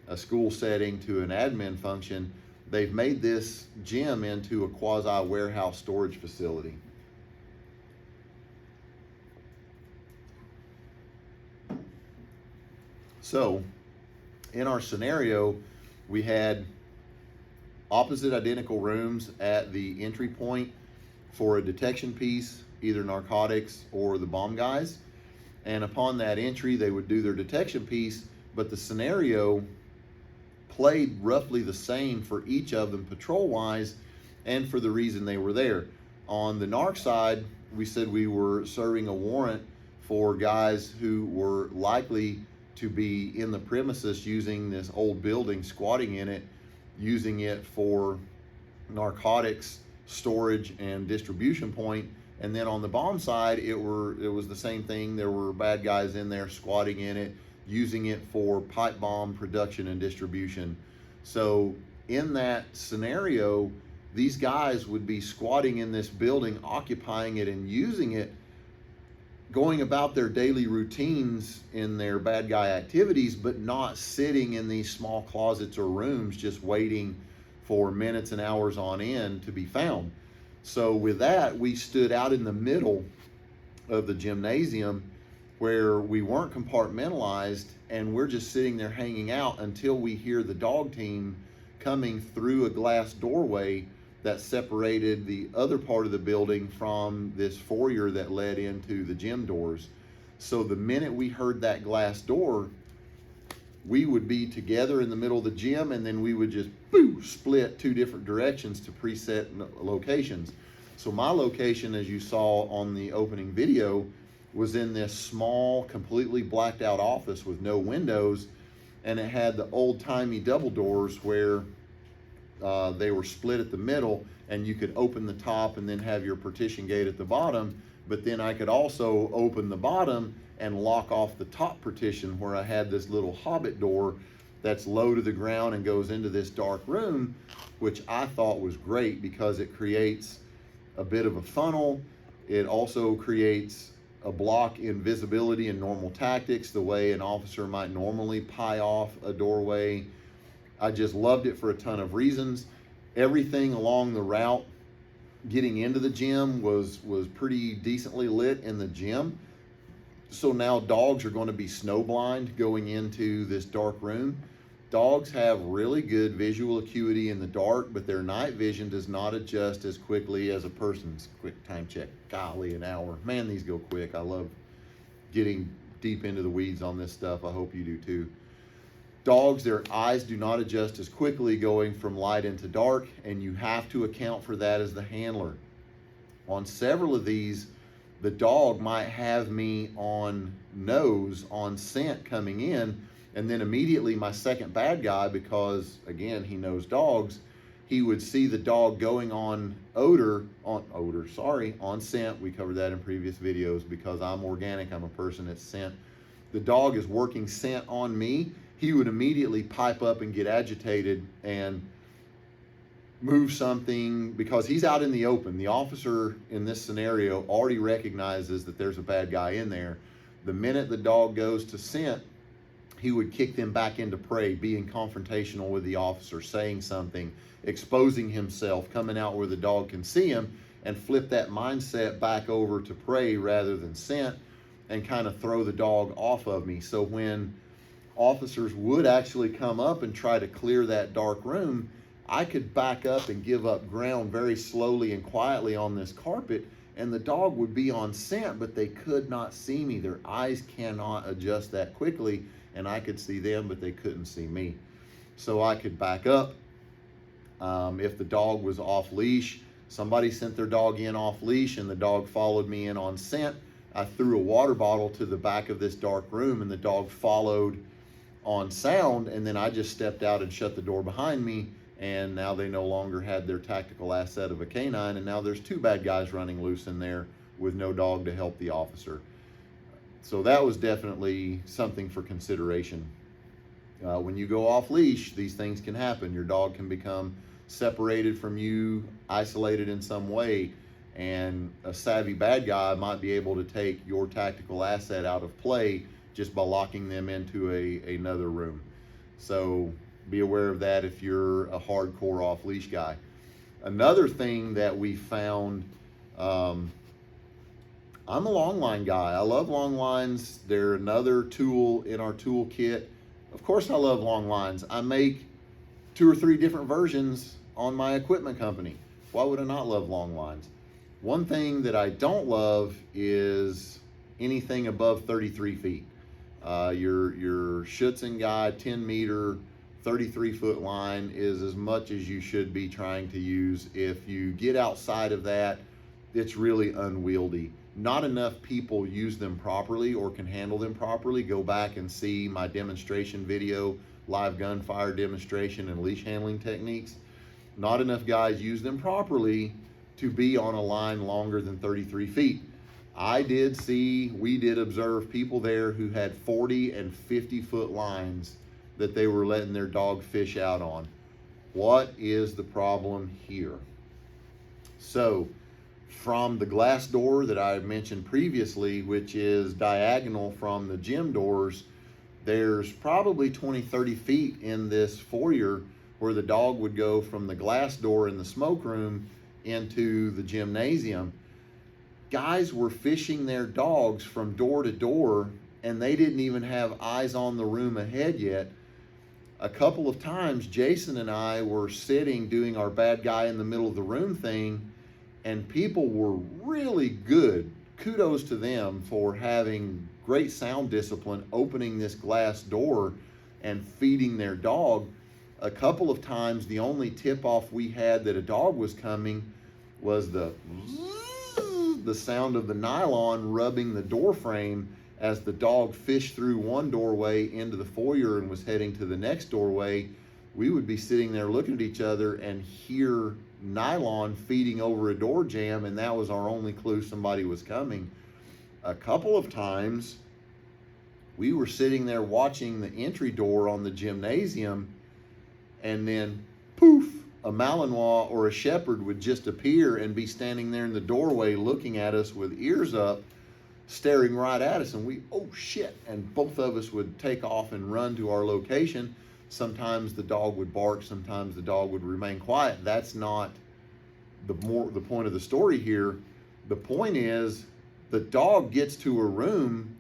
a school setting to an admin function. They've made this gym into a quasi warehouse storage facility. So in our scenario, we had opposite identical rooms at the entry point for a detection piece, either narcotics or the bomb guys. And upon that entry, they would do their detection piece, but the scenario played roughly the same for each of them patrol-wise and for the reason they were there. On the narc side, we said we were serving a warrant for guys who were likely to be in the premises using this old building, squatting in it, using it for narcotics storage and distribution point. And then on the bomb side, it was the same thing. There were bad guys in there squatting in it, using it for pipe bomb production and distribution. So in that scenario, these guys would be squatting in this building, occupying it and using it, going about their daily routines in their bad guy activities, but not sitting in these small closets or rooms just waiting for minutes and hours on end to be found. So with that, we stood out in the middle of the gymnasium where we weren't compartmentalized, and we're just sitting there hanging out until we hear the dog team coming through a glass doorway that separated the other part of the building from this foyer that led into the gym doors. So the minute we heard that glass door, we would be together in the middle of the gym, and then we would just split two different directions to preset locations. So my location, as you saw on the opening video, was in this small, completely blacked out office with no windows, and it had the old-timey double doors where they were split at the middle, and you could open the top and then have your partition gate at the bottom. But then I could also open the bottom and lock off the top partition, where I had this little hobbit door that's low to the ground and goes into this dark room, which I thought was great because it creates a bit of a funnel. It also creates a block in visibility and normal tactics, the way an officer might normally pie off a doorway. I just loved it for a ton of reasons. Everything along the route getting into the gym was pretty decently lit in the gym. So now dogs are going to be snowblind going into this dark room. Dogs have really good visual acuity in the dark, but their night vision does not adjust as quickly as a person's. Quick time check. Golly, an hour. Man, these go quick. I love getting deep into the weeds on this stuff. I hope you do too. Dogs, their eyes do not adjust as quickly going from light into dark, and you have to account for that as the handler. On several of these, the dog might have me on nose, on scent coming in, and then immediately my second bad guy, because again, he knows dogs, he would see the dog going on on scent. We covered that in previous videos. Because I'm organic, I'm a person that's scent. The dog is working scent on me. He would immediately pipe up and get agitated and move something because he's out in the open. The officer in this scenario already recognizes that there's a bad guy in there. The minute the dog goes to scent, he would kick them back into prey, being confrontational with the officer, saying something, exposing himself, coming out where the dog can see him, and flip that mindset back over to prey rather than scent, and kind of throw the dog off of me. So when officers would actually come up and try to clear that dark room, I could back up and give up ground very slowly and quietly on this carpet, and the dog would be on scent, but they could not see me. Their eyes cannot adjust that quickly, and I could see them, but they couldn't see me. So I could back up. If the dog was off leash, somebody sent their dog in off leash and the dog followed me in on scent, I threw a water bottle to the back of this dark room and the dog followed on sound, and then I just stepped out and shut the door behind me, and now they no longer had their tactical asset of a canine, and now there's two bad guys running loose in there with no dog to help the officer. So that was definitely something for consideration. When you go off leash, these things can happen. Your dog can become separated from you, isolated in some way, and a savvy bad guy might be able to take your tactical asset out of play just by locking them into another room. So be aware of that if you're a hardcore off-leash guy. Another thing that we found, I'm a long line guy. I love long lines. They're another tool in our toolkit. Of course I love long lines. I make 2 or 3 different versions on my equipment company. Why would I not love long lines? One thing that I don't love is anything above 33 feet. Your Schutzen Guide 10 meter 33-foot line is as much as you should be trying to use. If you get outside of that, it's really unwieldy. Not enough people use them properly or can handle them properly. Go back and see my demonstration video, live gunfire demonstration and leash handling techniques. Not enough guys use them properly to be on a line longer than 33 feet. We did observe people there who had 40 and 50-foot lines that they were letting their dog fish out on. What is the problem here? So, from the glass door that I mentioned previously, which is diagonal from the gym doors, there's probably 20, 30 feet in this foyer where the dog would go from the glass door in the smoke room into the gymnasium. Guys were fishing their dogs from door to door, and they didn't even have eyes on the room ahead yet. A couple of times, Jason and I were sitting doing our bad guy in the middle of the room thing, and people were really good. Kudos to them for having great sound discipline, opening this glass door and feeding their dog. A couple of times, the only tip-off we had that a dog was coming was the sound of the nylon rubbing the door frame as the dog fished through one doorway into the foyer and was heading to the next doorway. We would be sitting there looking at each other and hear nylon feeding over a door jamb, and that was our only clue somebody was coming. A couple of times, we were sitting there watching the entry door on the gymnasium, and then poof, a Malinois or a Shepherd would just appear and be standing there in the doorway looking at us with ears up, staring right at us, and we, oh shit, and both of us would take off and run to our location. Sometimes the dog would bark, sometimes the dog would remain quiet. That's not the point of the story here. The point is the dog gets to a room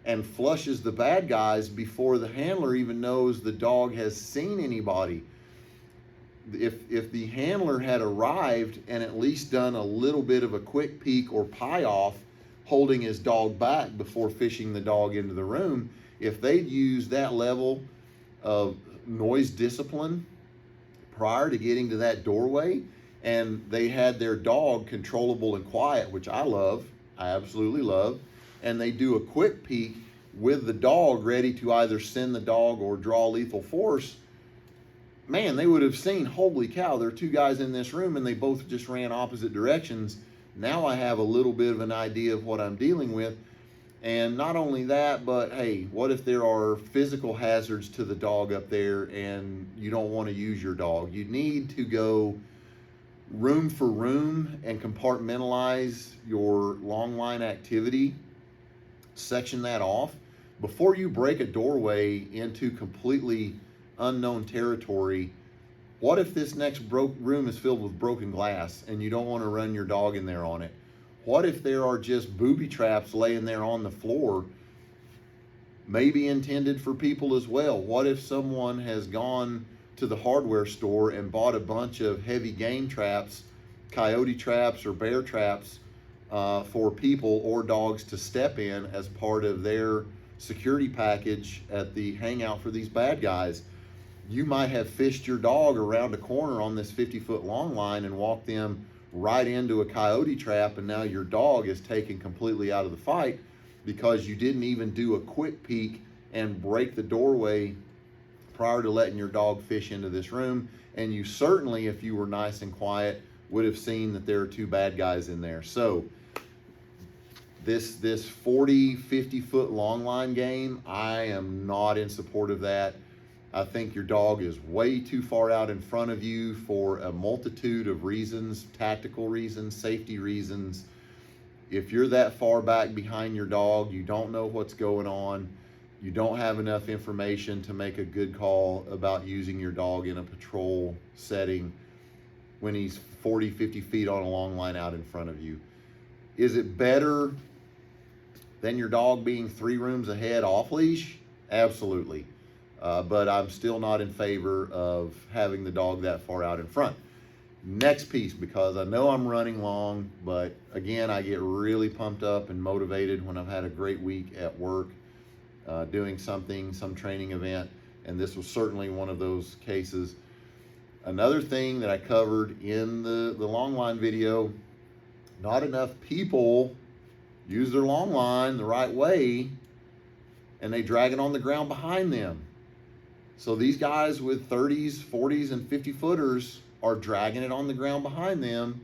and flushes the bad guys before the handler even knows the dog has seen anybody. If the handler had arrived and at least done a little bit of a quick peek or pie off, holding his dog back before fishing the dog into the room, if they'd used that level of noise discipline prior to getting to that doorway, and they had their dog controllable and quiet, which I love, I absolutely love, and they do a quick peek with the dog ready to either send the dog or draw lethal force, man, they would have seen, holy cow, there are two guys in this room and they both just ran opposite directions. Now I have a little bit of an idea of what I'm dealing with. And not only that, but hey, what if there are physical hazards to the dog up there and you don't want to use your dog? You need to go room for room and compartmentalize your long line activity, section that off. Before you break a doorway into completely unknown territory, what if this next room is filled with broken glass and you don't want to run your dog in there on it? What if there are just booby traps laying there on the floor, maybe intended for people as well? What if someone has gone to the hardware store and bought a bunch of heavy game traps, coyote traps or bear traps, for people or dogs to step in as part of their security package at the hangout for these bad guys? You might have fished your dog around a corner on this 50-foot long line and walked them right into a coyote trap, and now your dog is taken completely out of the fight because you didn't even do a quick peek and break the doorway prior to letting your dog fish into this room. And you certainly, if you were nice and quiet, would have seen that there are two bad guys in there. So this 40, 50-foot long line game, I am not in support of that. I think your dog is way too far out in front of you for a multitude of reasons, tactical reasons, safety reasons. If you're that far back behind your dog, you don't know what's going on, you don't have enough information to make a good call about using your dog in a patrol setting when he's 40, 50 feet on a long line out in front of you. Is it better than your dog being 3 rooms ahead off leash? Absolutely. But I'm still not in favor of having the dog that far out in front. Next piece, because I know I'm running long, but again, I get really pumped up and motivated when I've had a great week at work, doing some training event, and this was certainly one of those cases. Another thing that I covered in the long line video, not enough people use their long line the right way, and they drag it on the ground behind them. So these guys with 30s, 40s, and 50 footers are dragging it on the ground behind them.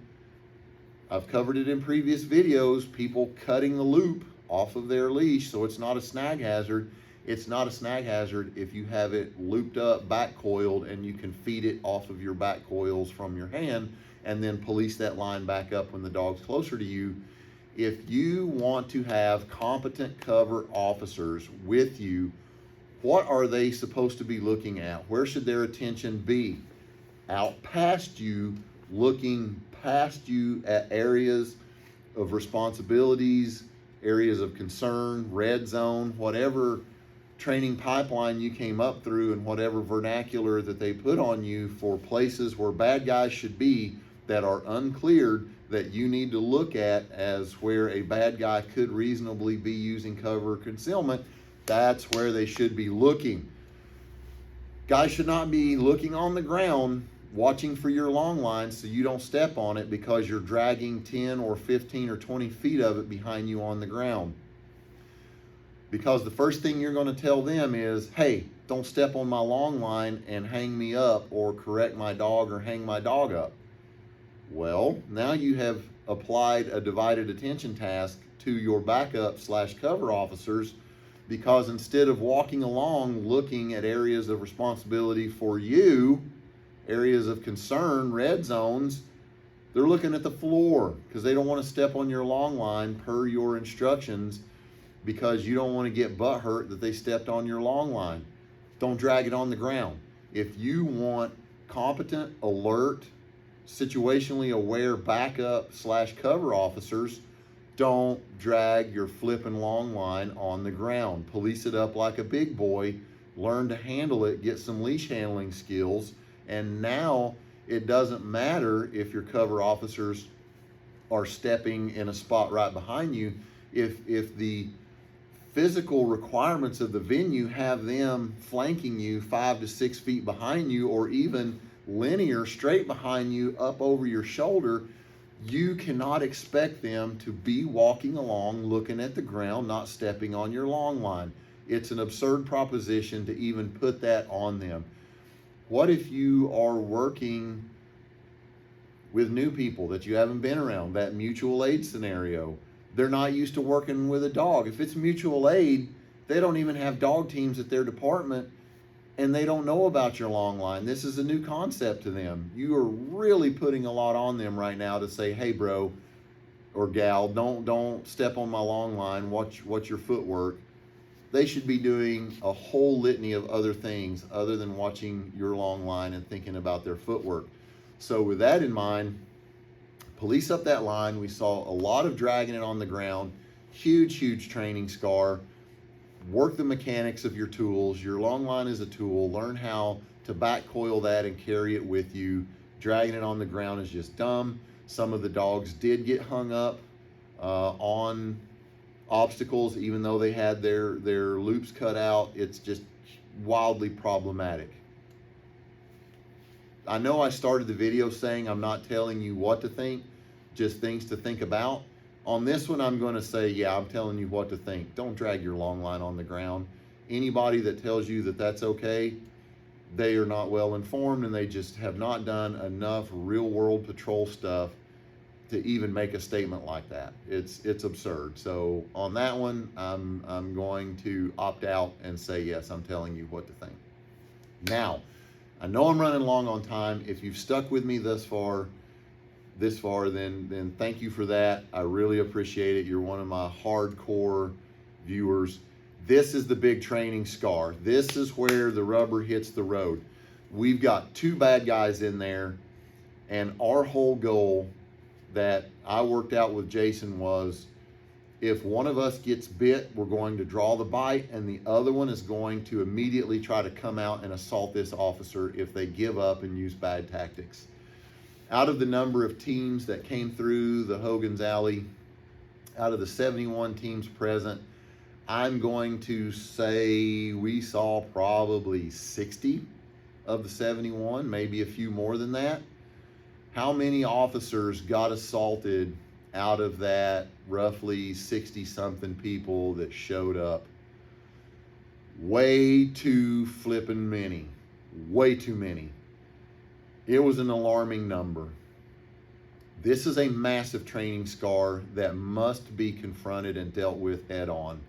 I've covered it in previous videos, people cutting the loop off of their leash so it's not a snag hazard. It's not a snag hazard if you have it looped up, back coiled, and you can feed it off of your back coils from your hand and then police that line back up when the dog's closer to you. If you want to have competent cover officers with you, what are they supposed to be looking at? Where should their attention be? Out past you, looking past you at areas of responsibilities, areas of concern, red zone, whatever training pipeline you came up through and whatever vernacular that they put on you for places where bad guys should be that are uncleared, that you need to look at as where a bad guy could reasonably be using cover or concealment. That's where they should be looking. Guys should not be looking on the ground, watching for your long line so you don't step on it because you're dragging 10 or 15 or 20 feet of it behind you on the ground. Because the first thing you're going to tell them is, hey, don't step on my long line and hang me up or correct my dog or hang my dog up. Well, now you have applied a divided attention task to your backup / cover officers, because instead of walking along looking at areas of responsibility for you, areas of concern, red zones, they're looking at the floor because they don't want to step on your long line per your instructions, because you don't want to get butt hurt that they stepped on your long line. Don't drag it on the ground. If you want competent, alert, situationally aware backup / cover officers, don't drag your flipping long line on the ground. Police it up like a big boy, learn to handle it, get some leash handling skills, and now it doesn't matter if your cover officers are stepping in a spot right behind you. If the physical requirements of the venue have them flanking you 5 to 6 feet behind you, or even linear straight behind you up over your shoulder, you cannot expect them to be walking along looking at the ground, not stepping on your long line. It's an absurd proposition to even put that on them. What if you are working with new people that you haven't been around, that mutual aid scenario? They're not used to working with a dog. If it's mutual aid, they don't even have dog teams at their department, and they don't know about your long line. This is a new concept to them. You are really putting a lot on them right now to say, hey bro or gal, don't step on my long line, watch your footwork. They should be doing a whole litany of other things other than watching your long line and thinking about their footwork. So with that in mind, police up that line. We saw a lot of dragging it on the ground, huge training scar. Work the mechanics of your tools. Your long line is a tool. Learn how to back coil that and carry it with you. Dragging it on the ground is just dumb. Some of the dogs did get hung up on obstacles, even though they had their loops cut out. It's just wildly problematic. I know I started the video saying I'm not telling you what to think, just things to think about. On this one, I'm going to say, yeah, I'm telling you what to think. Don't drag your long line on the ground. Anybody that tells you that that's okay, they are not well informed, and they just have not done enough real world patrol stuff to even make a statement like that. It's absurd. So on that one, I'm going to opt out and say, yes, I'm telling you what to think. Now, I know I'm running long on time. If you've stuck with me this far, then thank you for that. I really appreciate it. You're one of my hardcore viewers. This is the big training scar. This is where the rubber hits the road. We've got 2 bad guys in there, and our whole goal that I worked out with Jason was, if one of us gets bit, we're going to draw the bite, and the other one is going to immediately try to come out and assault this officer if they give up and use bad tactics. Out of the number of teams that came through the Hogan's Alley, out of the 71 teams present, I'm going to say we saw probably 60 of the 71, maybe a few more than that. How many officers got assaulted out of that roughly 60-something people that showed up? Way too flippin' many. Way too many. It was an alarming number. This is a massive training scar that must be confronted and dealt with head on.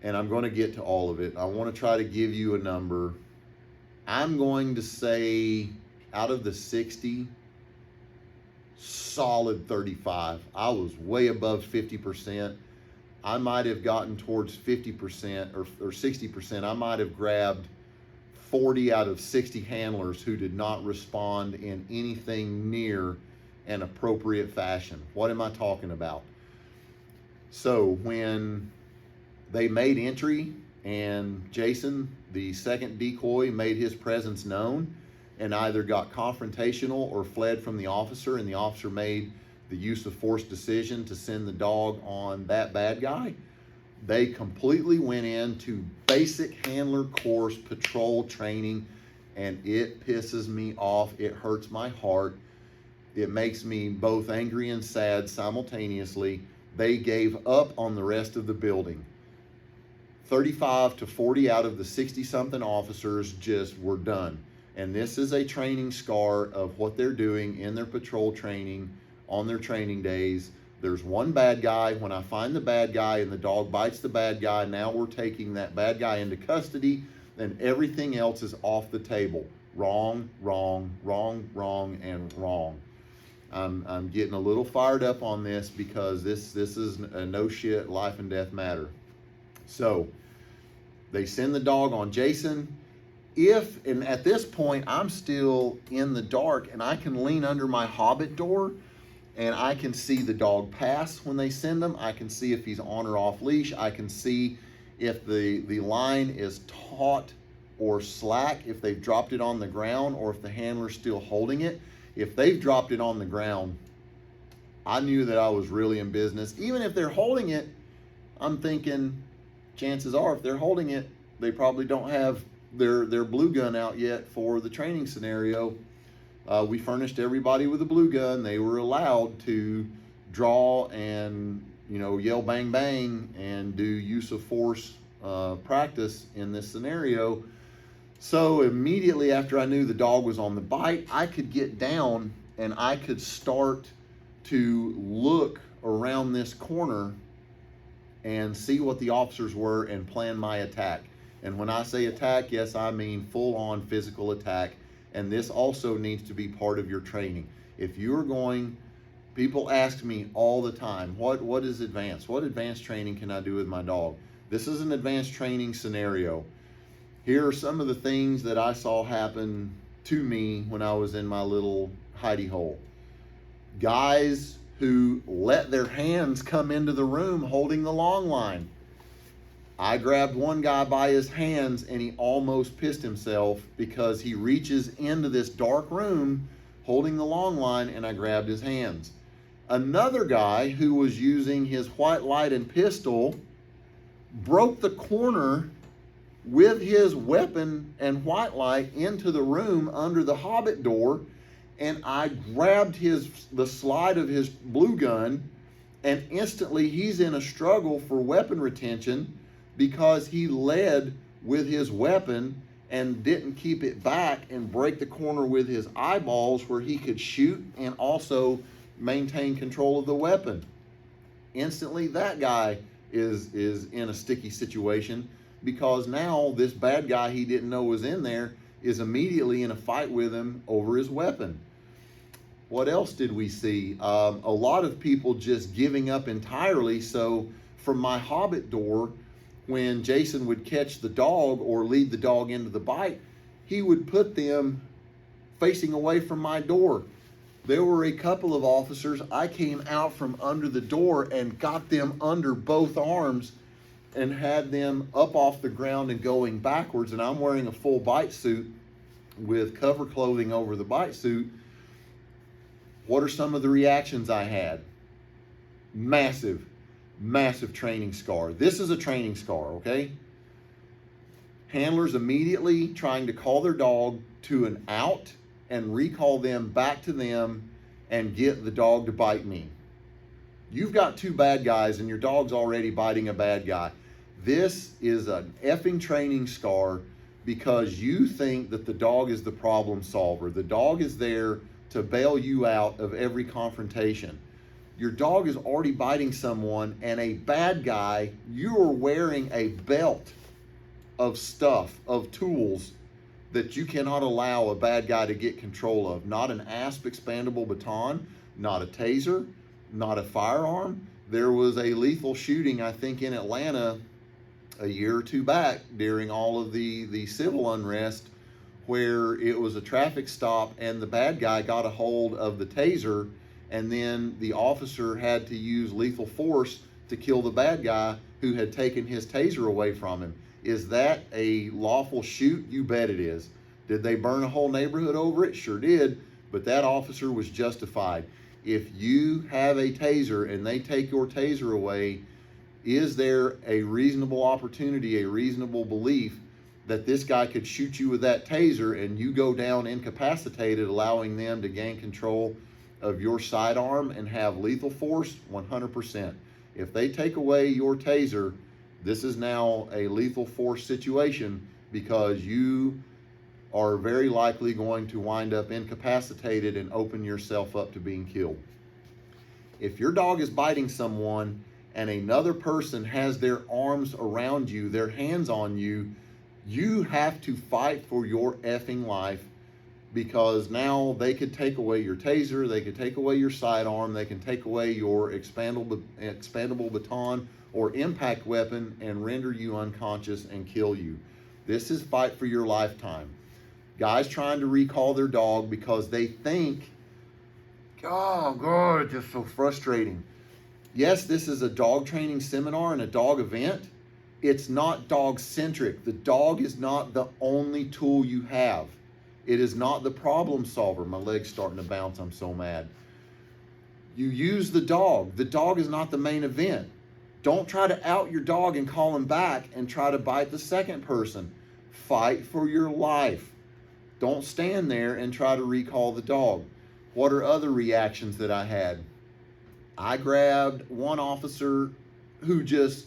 And I'm going to get to all of it. I want to try to give you a number. I'm going to say out of the 60, solid 35. I was way above 50%. I might have gotten towards 50% or 60%. I might have grabbed 40 out of 60 handlers who did not respond in anything near an appropriate fashion. What am I talking about? So when they made entry and Jason, the second decoy, made his presence known and either got confrontational or fled from the officer, and the officer made the use of force decision to send the dog on that bad guy, they completely went into basic handler course patrol training, and it pisses me off. It hurts my heart. It makes me both angry and sad simultaneously. They gave up on the rest of the building. 35 to 40 out of the 60-something officers just were done. And this is a training scar of what they're doing in their patrol training on their training days. There's one bad guy. When I find the bad guy and the dog bites the bad guy, now we're taking that bad guy into custody, and everything else is off the table. Wrong, wrong, wrong, wrong, and wrong. I'm getting a little fired up on this because this is a no shit life and death matter. So they send the dog on Jason. and at this point, I'm still in the dark and I can lean under my Hobbit door and I can see the dog pass when they send him. I can see if he's on or off leash. I can see if the line is taut or slack, if they've dropped it on the ground, or if the handler's still holding it. If they've dropped it on the ground, I knew that I was really in business. Even if they're holding it, I'm thinking, chances are, if they're holding it, they probably don't have their blue gun out yet for the training scenario. We furnished everybody with a blue gun. They were allowed to draw and, yell bang bang and do use of force practice in this scenario. So immediately after I knew the dog was on the bite, I could get down and I could start to look around this corner and see what the officers were and plan my attack. And when I say attack, yes, I mean full-on physical attack. And this also needs to be part of your training. If you're going, people ask me all the time, what is advanced? What advanced training can I do with my dog? This is an advanced training scenario. Here are some of the things that I saw happen to me when I was in my little hidey hole. Guys who let their hands come into the room holding the long line. I grabbed one guy by his hands and he almost pissed himself because he reaches into this dark room holding the long line and I grabbed his hands. Another guy who was using his white light and pistol broke the corner with his weapon and white light into the room under the Hobbit door, and I grabbed the slide of his blue gun, and instantly he's in a struggle for weapon retention because he led with his weapon and didn't keep it back and break the corner with his eyeballs where he could shoot and also maintain control of the weapon. Instantly that guy is in a sticky situation because now this bad guy he didn't know was in there is immediately in a fight with him over his weapon. What else did we see? A lot of people just giving up entirely. So from my Hobbit door, when Jason would catch the dog or lead the dog into the bite, he would put them facing away from my door. There were a couple of officers, I came out from under the door and got them under both arms and had them up off the ground and going backwards. And I'm wearing a full bite suit with cover clothing over the bite suit. What are some of the reactions I had? Massive training scar. This is a training scar, okay? Handlers immediately trying to call their dog to an out and recall them back to them and get the dog to bite me. You've got two bad guys and your dog's already biting a bad guy. This is an effing training scar because you think that the dog is the problem solver. The dog is there to bail you out of every confrontation. Your dog is already biting someone and a bad guy, you are wearing a belt of stuff, of tools that you cannot allow a bad guy to get control of. Not an ASP expandable baton, not a taser, not a firearm. There was a lethal shooting, I think, in Atlanta a year or two back during all of the civil unrest where it was a traffic stop and the bad guy got a hold of the taser and then the officer had to use lethal force to kill the bad guy who had taken his taser away from him. Is that a lawful shoot? You bet it is. Did they burn a whole neighborhood over it? Sure did, but that officer was justified. If you have a taser and they take your taser away, is there a reasonable opportunity, a reasonable belief that this guy could shoot you with that taser and you go down incapacitated, allowing them to gain control of your sidearm and have lethal force? 100%. If they take away your taser, this is now a lethal force situation because you are very likely going to wind up incapacitated and open yourself up to being killed. If your dog is biting someone and another person has their arms around you, their hands on you, you have to fight for your effing life because now they could take away your taser, they could take away your sidearm, they can take away your expandable baton or impact weapon and render you unconscious and kill you. This is fight for your lifetime. Guys trying to recall their dog because they think, oh God, it's just so frustrating. Yes, this is a dog training seminar and a dog event. It's not dog centric. The dog is not the only tool you have. It is not the problem solver. My leg's starting to bounce. I'm so mad. You use the dog. The dog is not the main event. Don't try to out your dog and call him back and try to bite the second person. Fight for your life. Don't stand there and try to recall the dog. What are other reactions that I had? I grabbed one officer who just,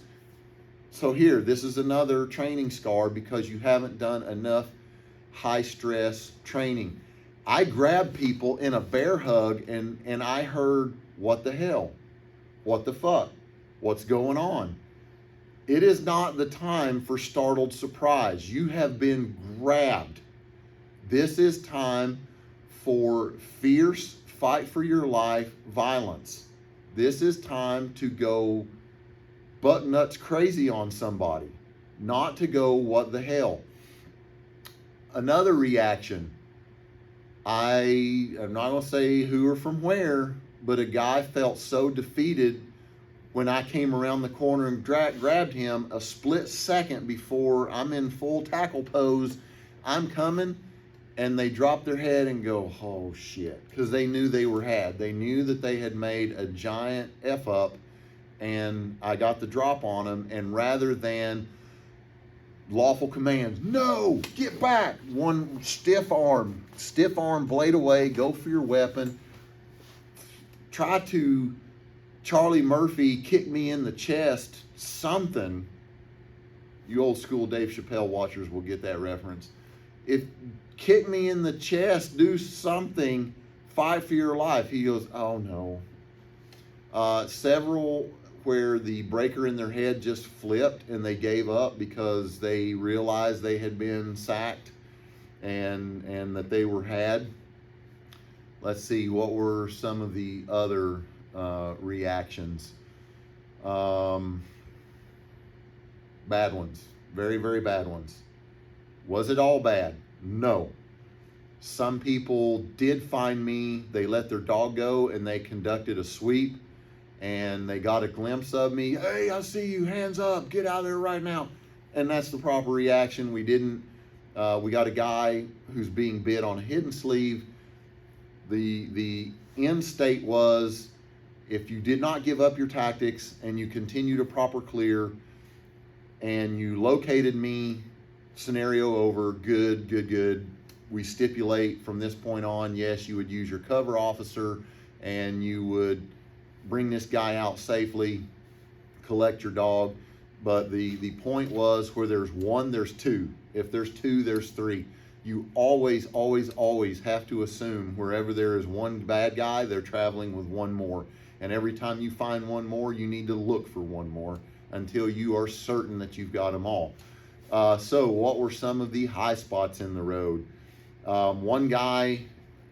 so here, this is another training scar because you haven't done enough high stress training. I grabbed people in a bear hug and I heard, what the hell? What the fuck? What's going on? It is not the time for startled surprise. You have been grabbed. This is time for fierce, fight for your life violence. This is time to go butt nuts crazy on somebody, not to go, what the hell? Another reaction, I'm not going to say who or from where, but a guy felt so defeated when I came around the corner and grabbed him a split second before I'm in full tackle pose. I'm coming, and they drop their head and go, oh shit, because they knew they were had. They knew that they had made a giant F up, and I got the drop on them, and rather than lawful commands, no, get back, one stiff arm, blade away, go for your weapon, try to Charlie Murphy kick me in the chest, something. You old school Dave Chappelle watchers will get that reference. If kick me in the chest, do something, fight for your life. He goes, oh no. Several where the breaker in their head just flipped and they gave up because they realized they had been sacked and that they were had. Let's see, what were some of the other reactions? Bad ones, very, very bad ones. Was it all bad? No. Some people did find me, they let their dog go and they conducted a sweep and they got a glimpse of me. Hey, I see you, hands up, get out of there right now. And that's the proper reaction. We got a guy who's being bit on a hidden sleeve. The end state was, if you did not give up your tactics and you continued a proper clear and you located me, scenario over, good. We stipulate from this point on, yes, you would use your cover officer and you would bring this guy out safely, collect your dog. But the point was, where there's one, there's two. If there's two, there's three. You always have to assume wherever there is one bad guy, they're traveling with one more. And every time you find one more, you need to look for one more until you are certain that you've got them all. So what were some of the high spots in the road? One guy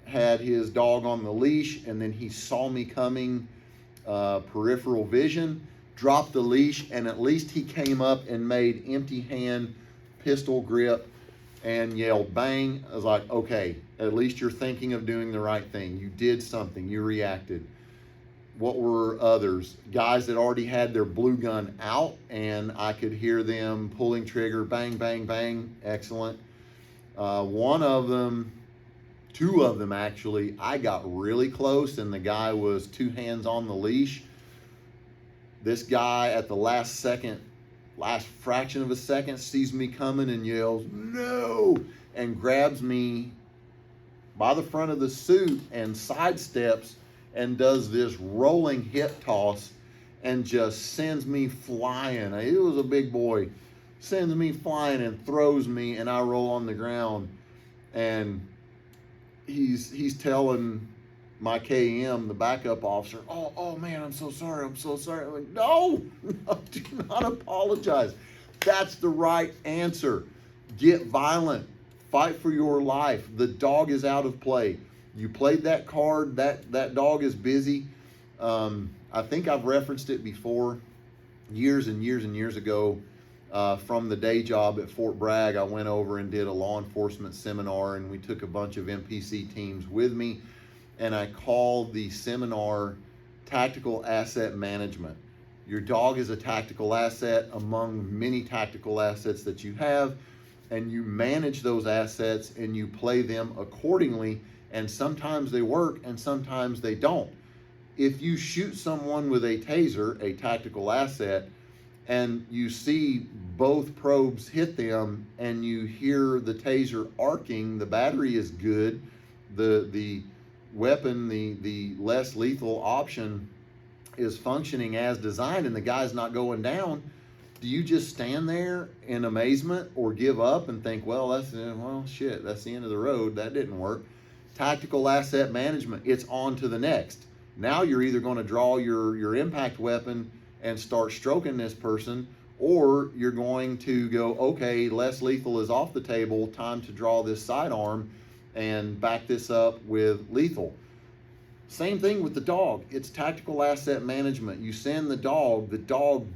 had his dog on the leash and then he saw me coming, peripheral vision, dropped the leash, and at least he came up and made empty hand pistol grip and yelled bang. I was like, okay, at least you're thinking of doing the right thing. You did something, you reacted. What were others? Guys that already had their blue gun out and I could hear them pulling trigger, bang, bang, bang, excellent. One of them, two of them actually, I got really close and the guy was two hands on the leash. This guy at the last fraction of a second sees me coming and yells, no, and grabs me by the front of the suit and sidesteps and does this rolling hip toss and just sends me flying. It was a big boy. Sends me flying and throws me and I roll on the ground. And he's telling my KM, the backup officer, oh man, I'm so sorry. I'm like, no, do not apologize. That's the right answer. Get violent. Fight for your life. The dog is out of play. You played that card. That dog is busy. I think I've referenced it before, years and years ago. From the day job at Fort Bragg, I went over and did a law enforcement seminar, and we took a bunch of MPC teams with me, and I called the seminar Tactical Asset Management. Your dog is a tactical asset among many tactical assets that you have, and you manage those assets and you play them accordingly, and sometimes they work and sometimes they don't. If you shoot someone with a taser, a tactical asset, and you see both probes hit them and you hear the taser arcing, the battery is good, the weapon, the less lethal option is functioning as designed, and the guy's not going down, do you just stand there in amazement or give up and think, well, shit, that's the end of the road, that didn't work? Tactical asset management, it's on to the next. Now you're either going to draw your impact weapon and start stroking this person, or you're going to go, okay, less lethal is off the table, time to draw this sidearm and back this up with lethal. Same thing with the dog. It's tactical asset management. You send the dog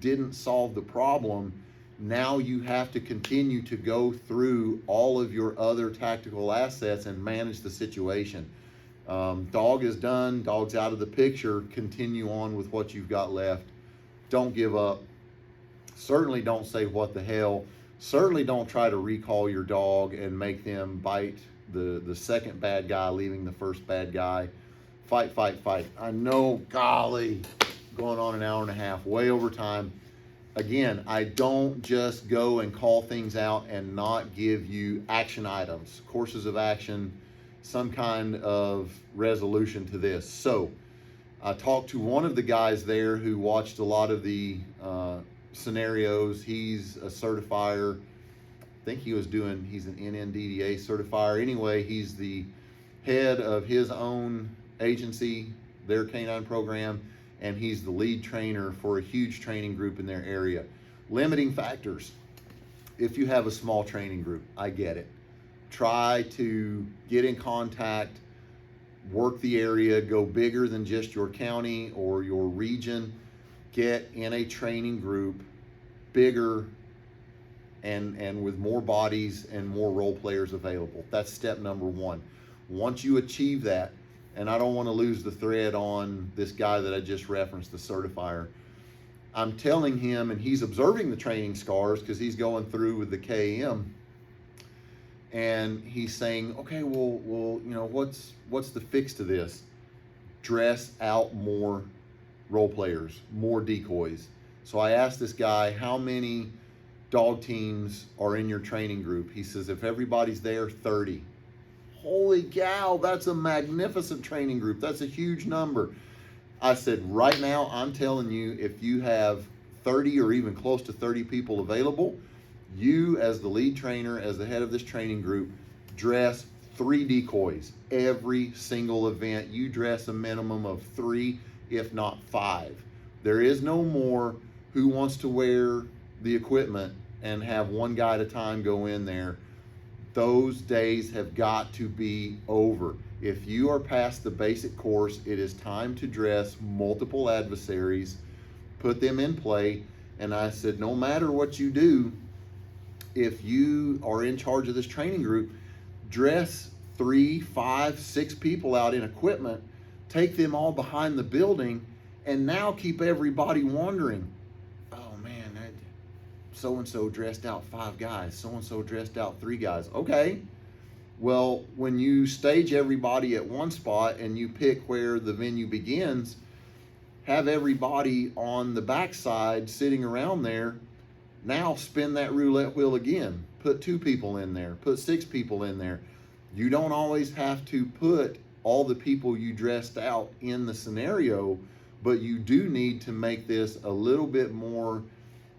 didn't solve the problem. Now you have to continue to go through all of your other tactical assets and manage the situation. Dog is done, dog's out of the picture, continue on with what you've got left. Don't give up. Certainly don't say what the hell. Certainly don't try to recall your dog and make them bite the second bad guy, leaving the first bad guy. Fight, fight, fight. I know, golly, going on an hour and a half, way over time. Again, I don't just go and call things out and not give you action items, courses of action, some kind of resolution to this. So I talked to one of the guys there who watched a lot of the scenarios. He's a certifier. I think he's an NNDDA certifier. Anyway, he's the head of his own agency, their canine program, and he's the lead trainer for a huge training group in their area. Limiting factors. If you have a small training group, I get it. Try to get in contact, work the area, go bigger than just your county or your region. Get in a training group, bigger and with more bodies and more role players available. That's step number one. Once you achieve that, and I don't want to lose the thread on this guy that I just referenced, the certifier. I'm telling him, and he's observing the training scars because he's going through with the KM, and he's saying, okay, well, what's the fix to this? Dress out more role players, more decoys. So I asked this guy, how many dog teams are in your training group? He says, if everybody's there, 30. Holy cow, that's a magnificent training group. That's a huge number. I said, right now, I'm telling you, if you have 30 or even close to 30 people available, you as the lead trainer, as the head of this training group, dress 3 decoys. Every single event, you dress a minimum of 3, if not 5. There is no more who wants to wear the equipment and have one guy at a time go in there. Those days have got to be over. If you are past the basic course, it is time to dress multiple adversaries, put them in play. And I said, no matter what you do, if you are in charge of this training group, dress 3, 5, 6 people out in equipment, take them all behind the building, and now keep everybody wondering, oh man, so-and-so dressed out 5 guys, so-and-so dressed out 3 guys. Okay, well, when you stage everybody at one spot and you pick where the venue begins, have everybody on the backside sitting around there. Now spin that roulette wheel again. Put 2 people in there, put 6 people in there. You don't always have to put all the people you dressed out in the scenario, but you do need to make this a little bit more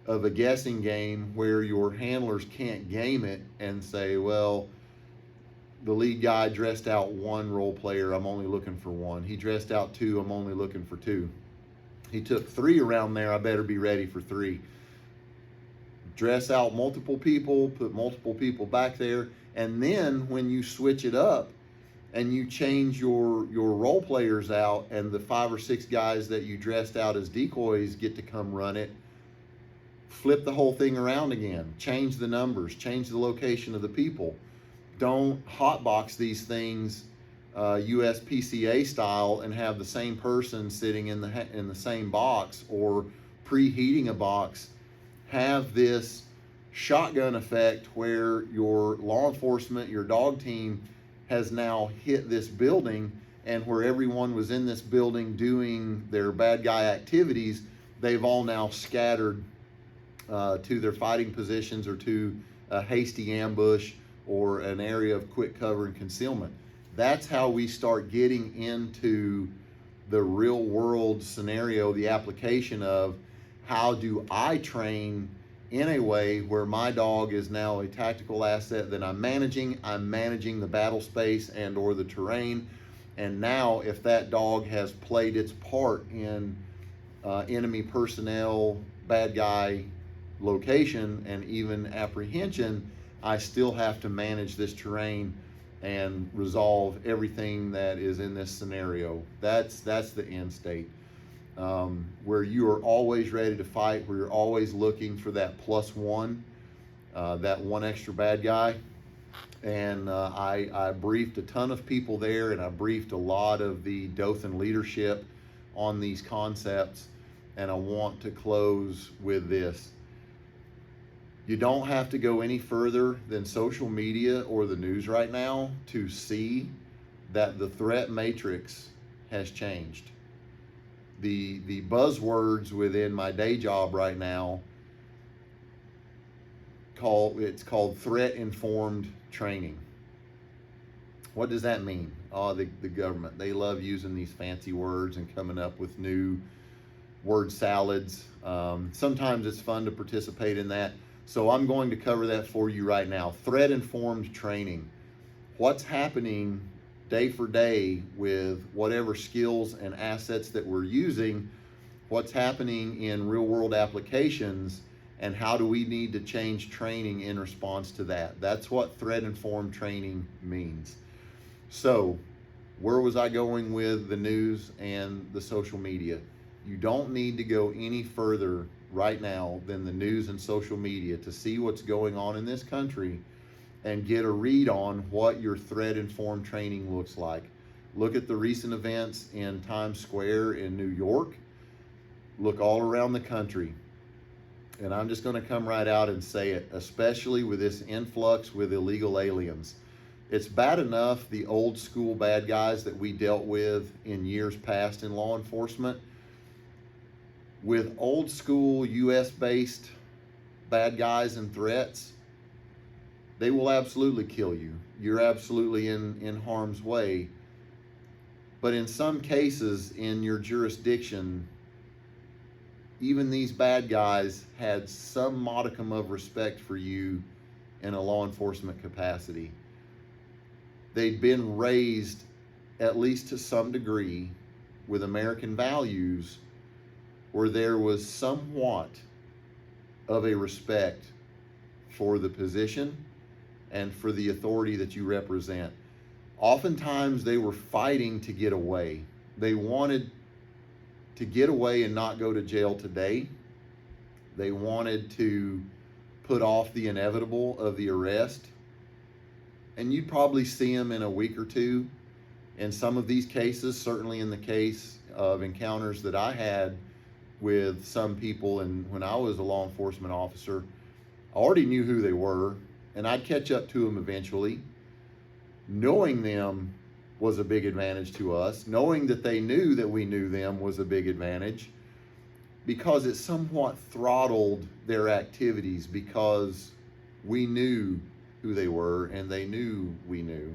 of a guessing game where your handlers can't game it and say, well, the lead guy dressed out 1 role player, I'm only looking for 1. He dressed out 2, I'm only looking for 2. He took 3 around there, I better be ready for 3. Dress out multiple people, put multiple people back there, and then when you switch it up and you change your role players out and the 5 or 6 guys that you dressed out as decoys get to come run it, flip the whole thing around again, change the numbers, change the location of the people. Don't hotbox these things USPCA style and have the same person sitting in the same box or preheating a box. Have this shotgun effect where your law enforcement, your dog team has now hit this building, and where everyone was in this building doing their bad guy activities, they've all now scattered to their fighting positions or to a hasty ambush or an area of quick cover and concealment. That's how we start getting into the real world scenario, the application of how do I train in a way where my dog is now a tactical asset that I'm managing the battle space and or the terrain. And now if that dog has played its part in enemy personnel, bad guy location, and even apprehension, I still have to manage this terrain and resolve everything that is in this scenario. That's the end state, where you are always ready to fight, where you're always looking for that +1, that one extra bad guy. And I briefed a ton of people there, and I briefed a lot of the Dothan leadership on these concepts. And I want to close with this. You don't have to go any further than social media or the news right now to see that the threat matrix has changed. The buzzwords within my day job right now, it's called threat-informed training. What does that mean? The government, they love using these fancy words and coming up with new word salads. Sometimes it's fun to participate in that. So I'm going to cover that for you right now. Threat-informed training. What's happening day for day with whatever skills and assets that we're using? What's happening in real-world applications, and how do we need to change training in response to that? That's what threat-informed training means. So, where was I going with the news and the social media? You don't need to go any further right now than the news and social media to see what's going on in this country and get a read on what your threat-informed training looks like. Look at the recent events in Times Square in New York. Look all around the country. And I'm just going to come right out and say it, especially with this influx with illegal aliens. It's bad enough the old school bad guys that we dealt with in years past in law enforcement. With old school US-based bad guys and threats, they will absolutely kill you. You're absolutely in harm's way. But in some cases in your jurisdiction, even these bad guys had some modicum of respect for you in a law enforcement capacity. They'd been raised, at least to some degree, with American values, where there was somewhat of a respect for the position and for the authority that you represent. Oftentimes they were fighting to get away. They wanted to get away and not go to jail today. They wanted to put off the inevitable of the arrest. And you'd probably see them in a week or two. In some of these cases, certainly in the case of encounters that I had with some people, and when I was a law enforcement officer, I already knew who they were, and I'd catch up to them eventually. Knowing them was a big advantage to us. Knowing that they knew that we knew them was a big advantage, because it somewhat throttled their activities, because we knew who they were and they knew we knew.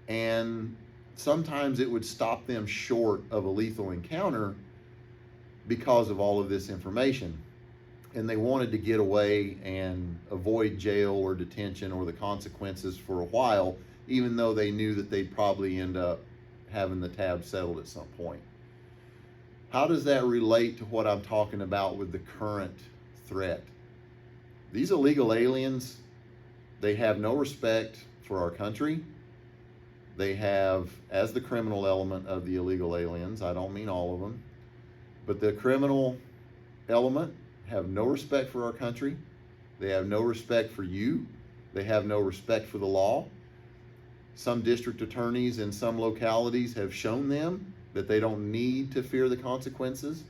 And sometimes it would stop them short of a lethal encounter because of all of this information. And they wanted to get away and avoid jail or detention or the consequences for a while, even though they knew that they'd probably end up having the tab settled at some point. How does that relate to what I'm talking about with the current threat? These illegal aliens, they have no respect for our country. They have, as the criminal element of the illegal aliens, I don't mean all of them, but the criminal element have no respect for our country. They have no respect for you. They have no respect for the law. Some district attorneys in some localities have shown them that they don't need to fear the consequences,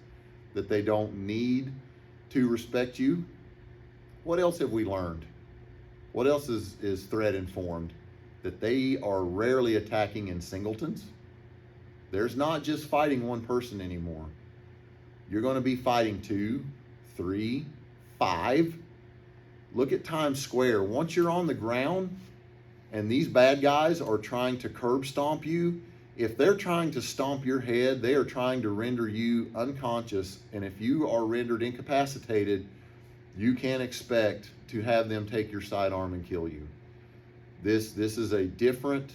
that they don't need to respect you. What else have we learned? What else is threat informed? That they are rarely attacking in singletons. There's not just fighting one person anymore. You're going to be fighting 2, 3, 5. Look at Times Square. Once you're on the ground and these bad guys are trying to curb stomp you, if they're trying to stomp your head, they are trying to render you unconscious. And if you are rendered incapacitated, you can't expect to have them take your sidearm and kill you. This is a different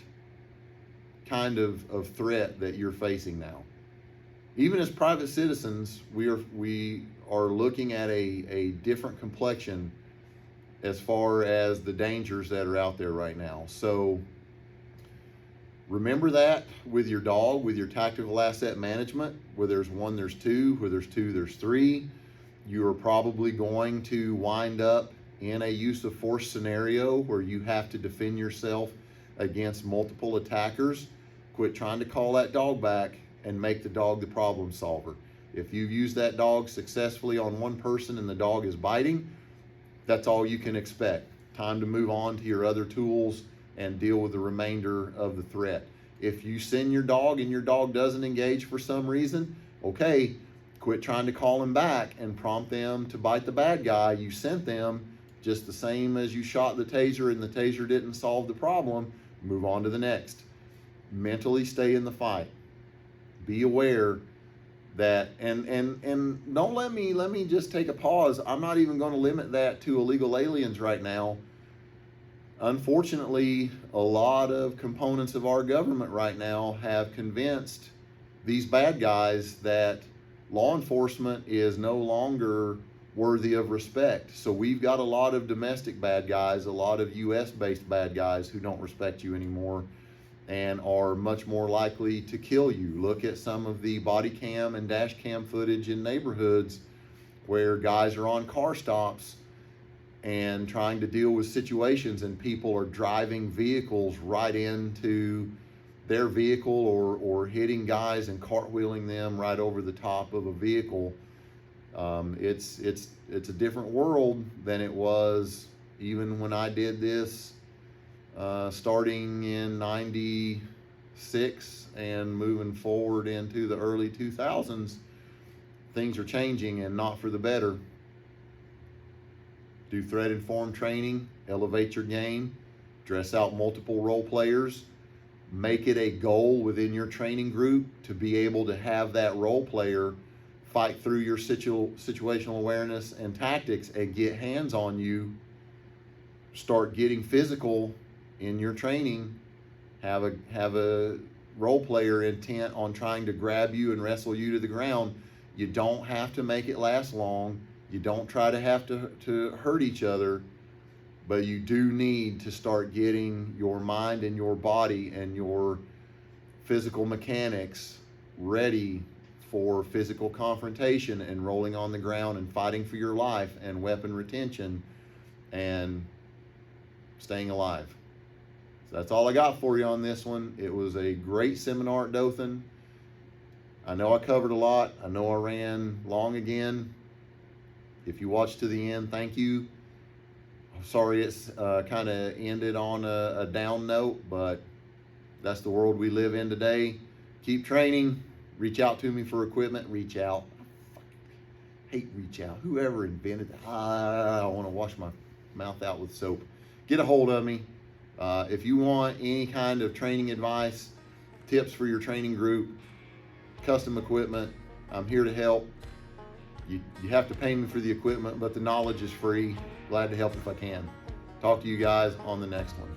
kind of threat that you're facing now. Even as private citizens, we are looking at a different complexion as far as the dangers that are out there right now. So remember that with your dog, with your tactical asset management. Where there's 1, there's 2. Where there's 2, there's 3. You are probably going to wind up in a use of force scenario where you have to defend yourself against multiple attackers. Quit trying to call that dog back and make the dog the problem solver. If you've used that dog successfully on one person and the dog is biting, that's all you can expect. Time to move on to your other tools and deal with the remainder of the threat. If you send your dog and your dog doesn't engage for some reason, okay, quit trying to call him back and prompt them to bite the bad guy you sent them. Just the same as you shot the taser and the taser didn't solve the problem, move on to the next. Mentally stay in the fight. Be aware that, and don't let me just take a pause. I'm not even going to limit that to illegal aliens right now. Unfortunately, a lot of components of our government right now have convinced these bad guys that law enforcement is no longer worthy of respect. So we've got a lot of domestic bad guys, a lot of US-based bad guys who don't respect you anymore and are much more likely to kill you. Look at some of the body cam and dash cam footage in neighborhoods where guys are on car stops and trying to deal with situations and people are driving vehicles right into their vehicle or hitting guys and cartwheeling them right over the top of a vehicle. It's a different world than it was even when I did this starting in 96 and moving forward into the early 2000s. Things are changing and not for the better. Do threat-informed training, elevate your game, dress out multiple role players, make it a goal within your training group to be able to have that role player fight through your situational awareness and tactics and get hands on you. Start getting physical in your training. Have a role player intent on trying to grab you and wrestle you to the ground. You don't have to make it last long. You don't try to have to hurt each other, but you do need to start getting your mind and your body and your physical mechanics ready for physical confrontation and rolling on the ground and fighting for your life and weapon retention and staying alive. So that's all I got for you on this one. It was a great seminar at Dothan. I know I covered a lot. I know I ran long again. If you watched to the end, thank you. I'm sorry it's kind of ended on a down note, but that's the world we live in today. Keep training. Reach out to me for equipment. Reach out. I hate reach out. Whoever invented that. I want to wash my mouth out with soap. Get a hold of me. If you want any kind of training advice, tips for your training group, custom equipment, I'm here to help. You have to pay me for the equipment, but the knowledge is free. Glad to help if I can. Talk to you guys on the next one.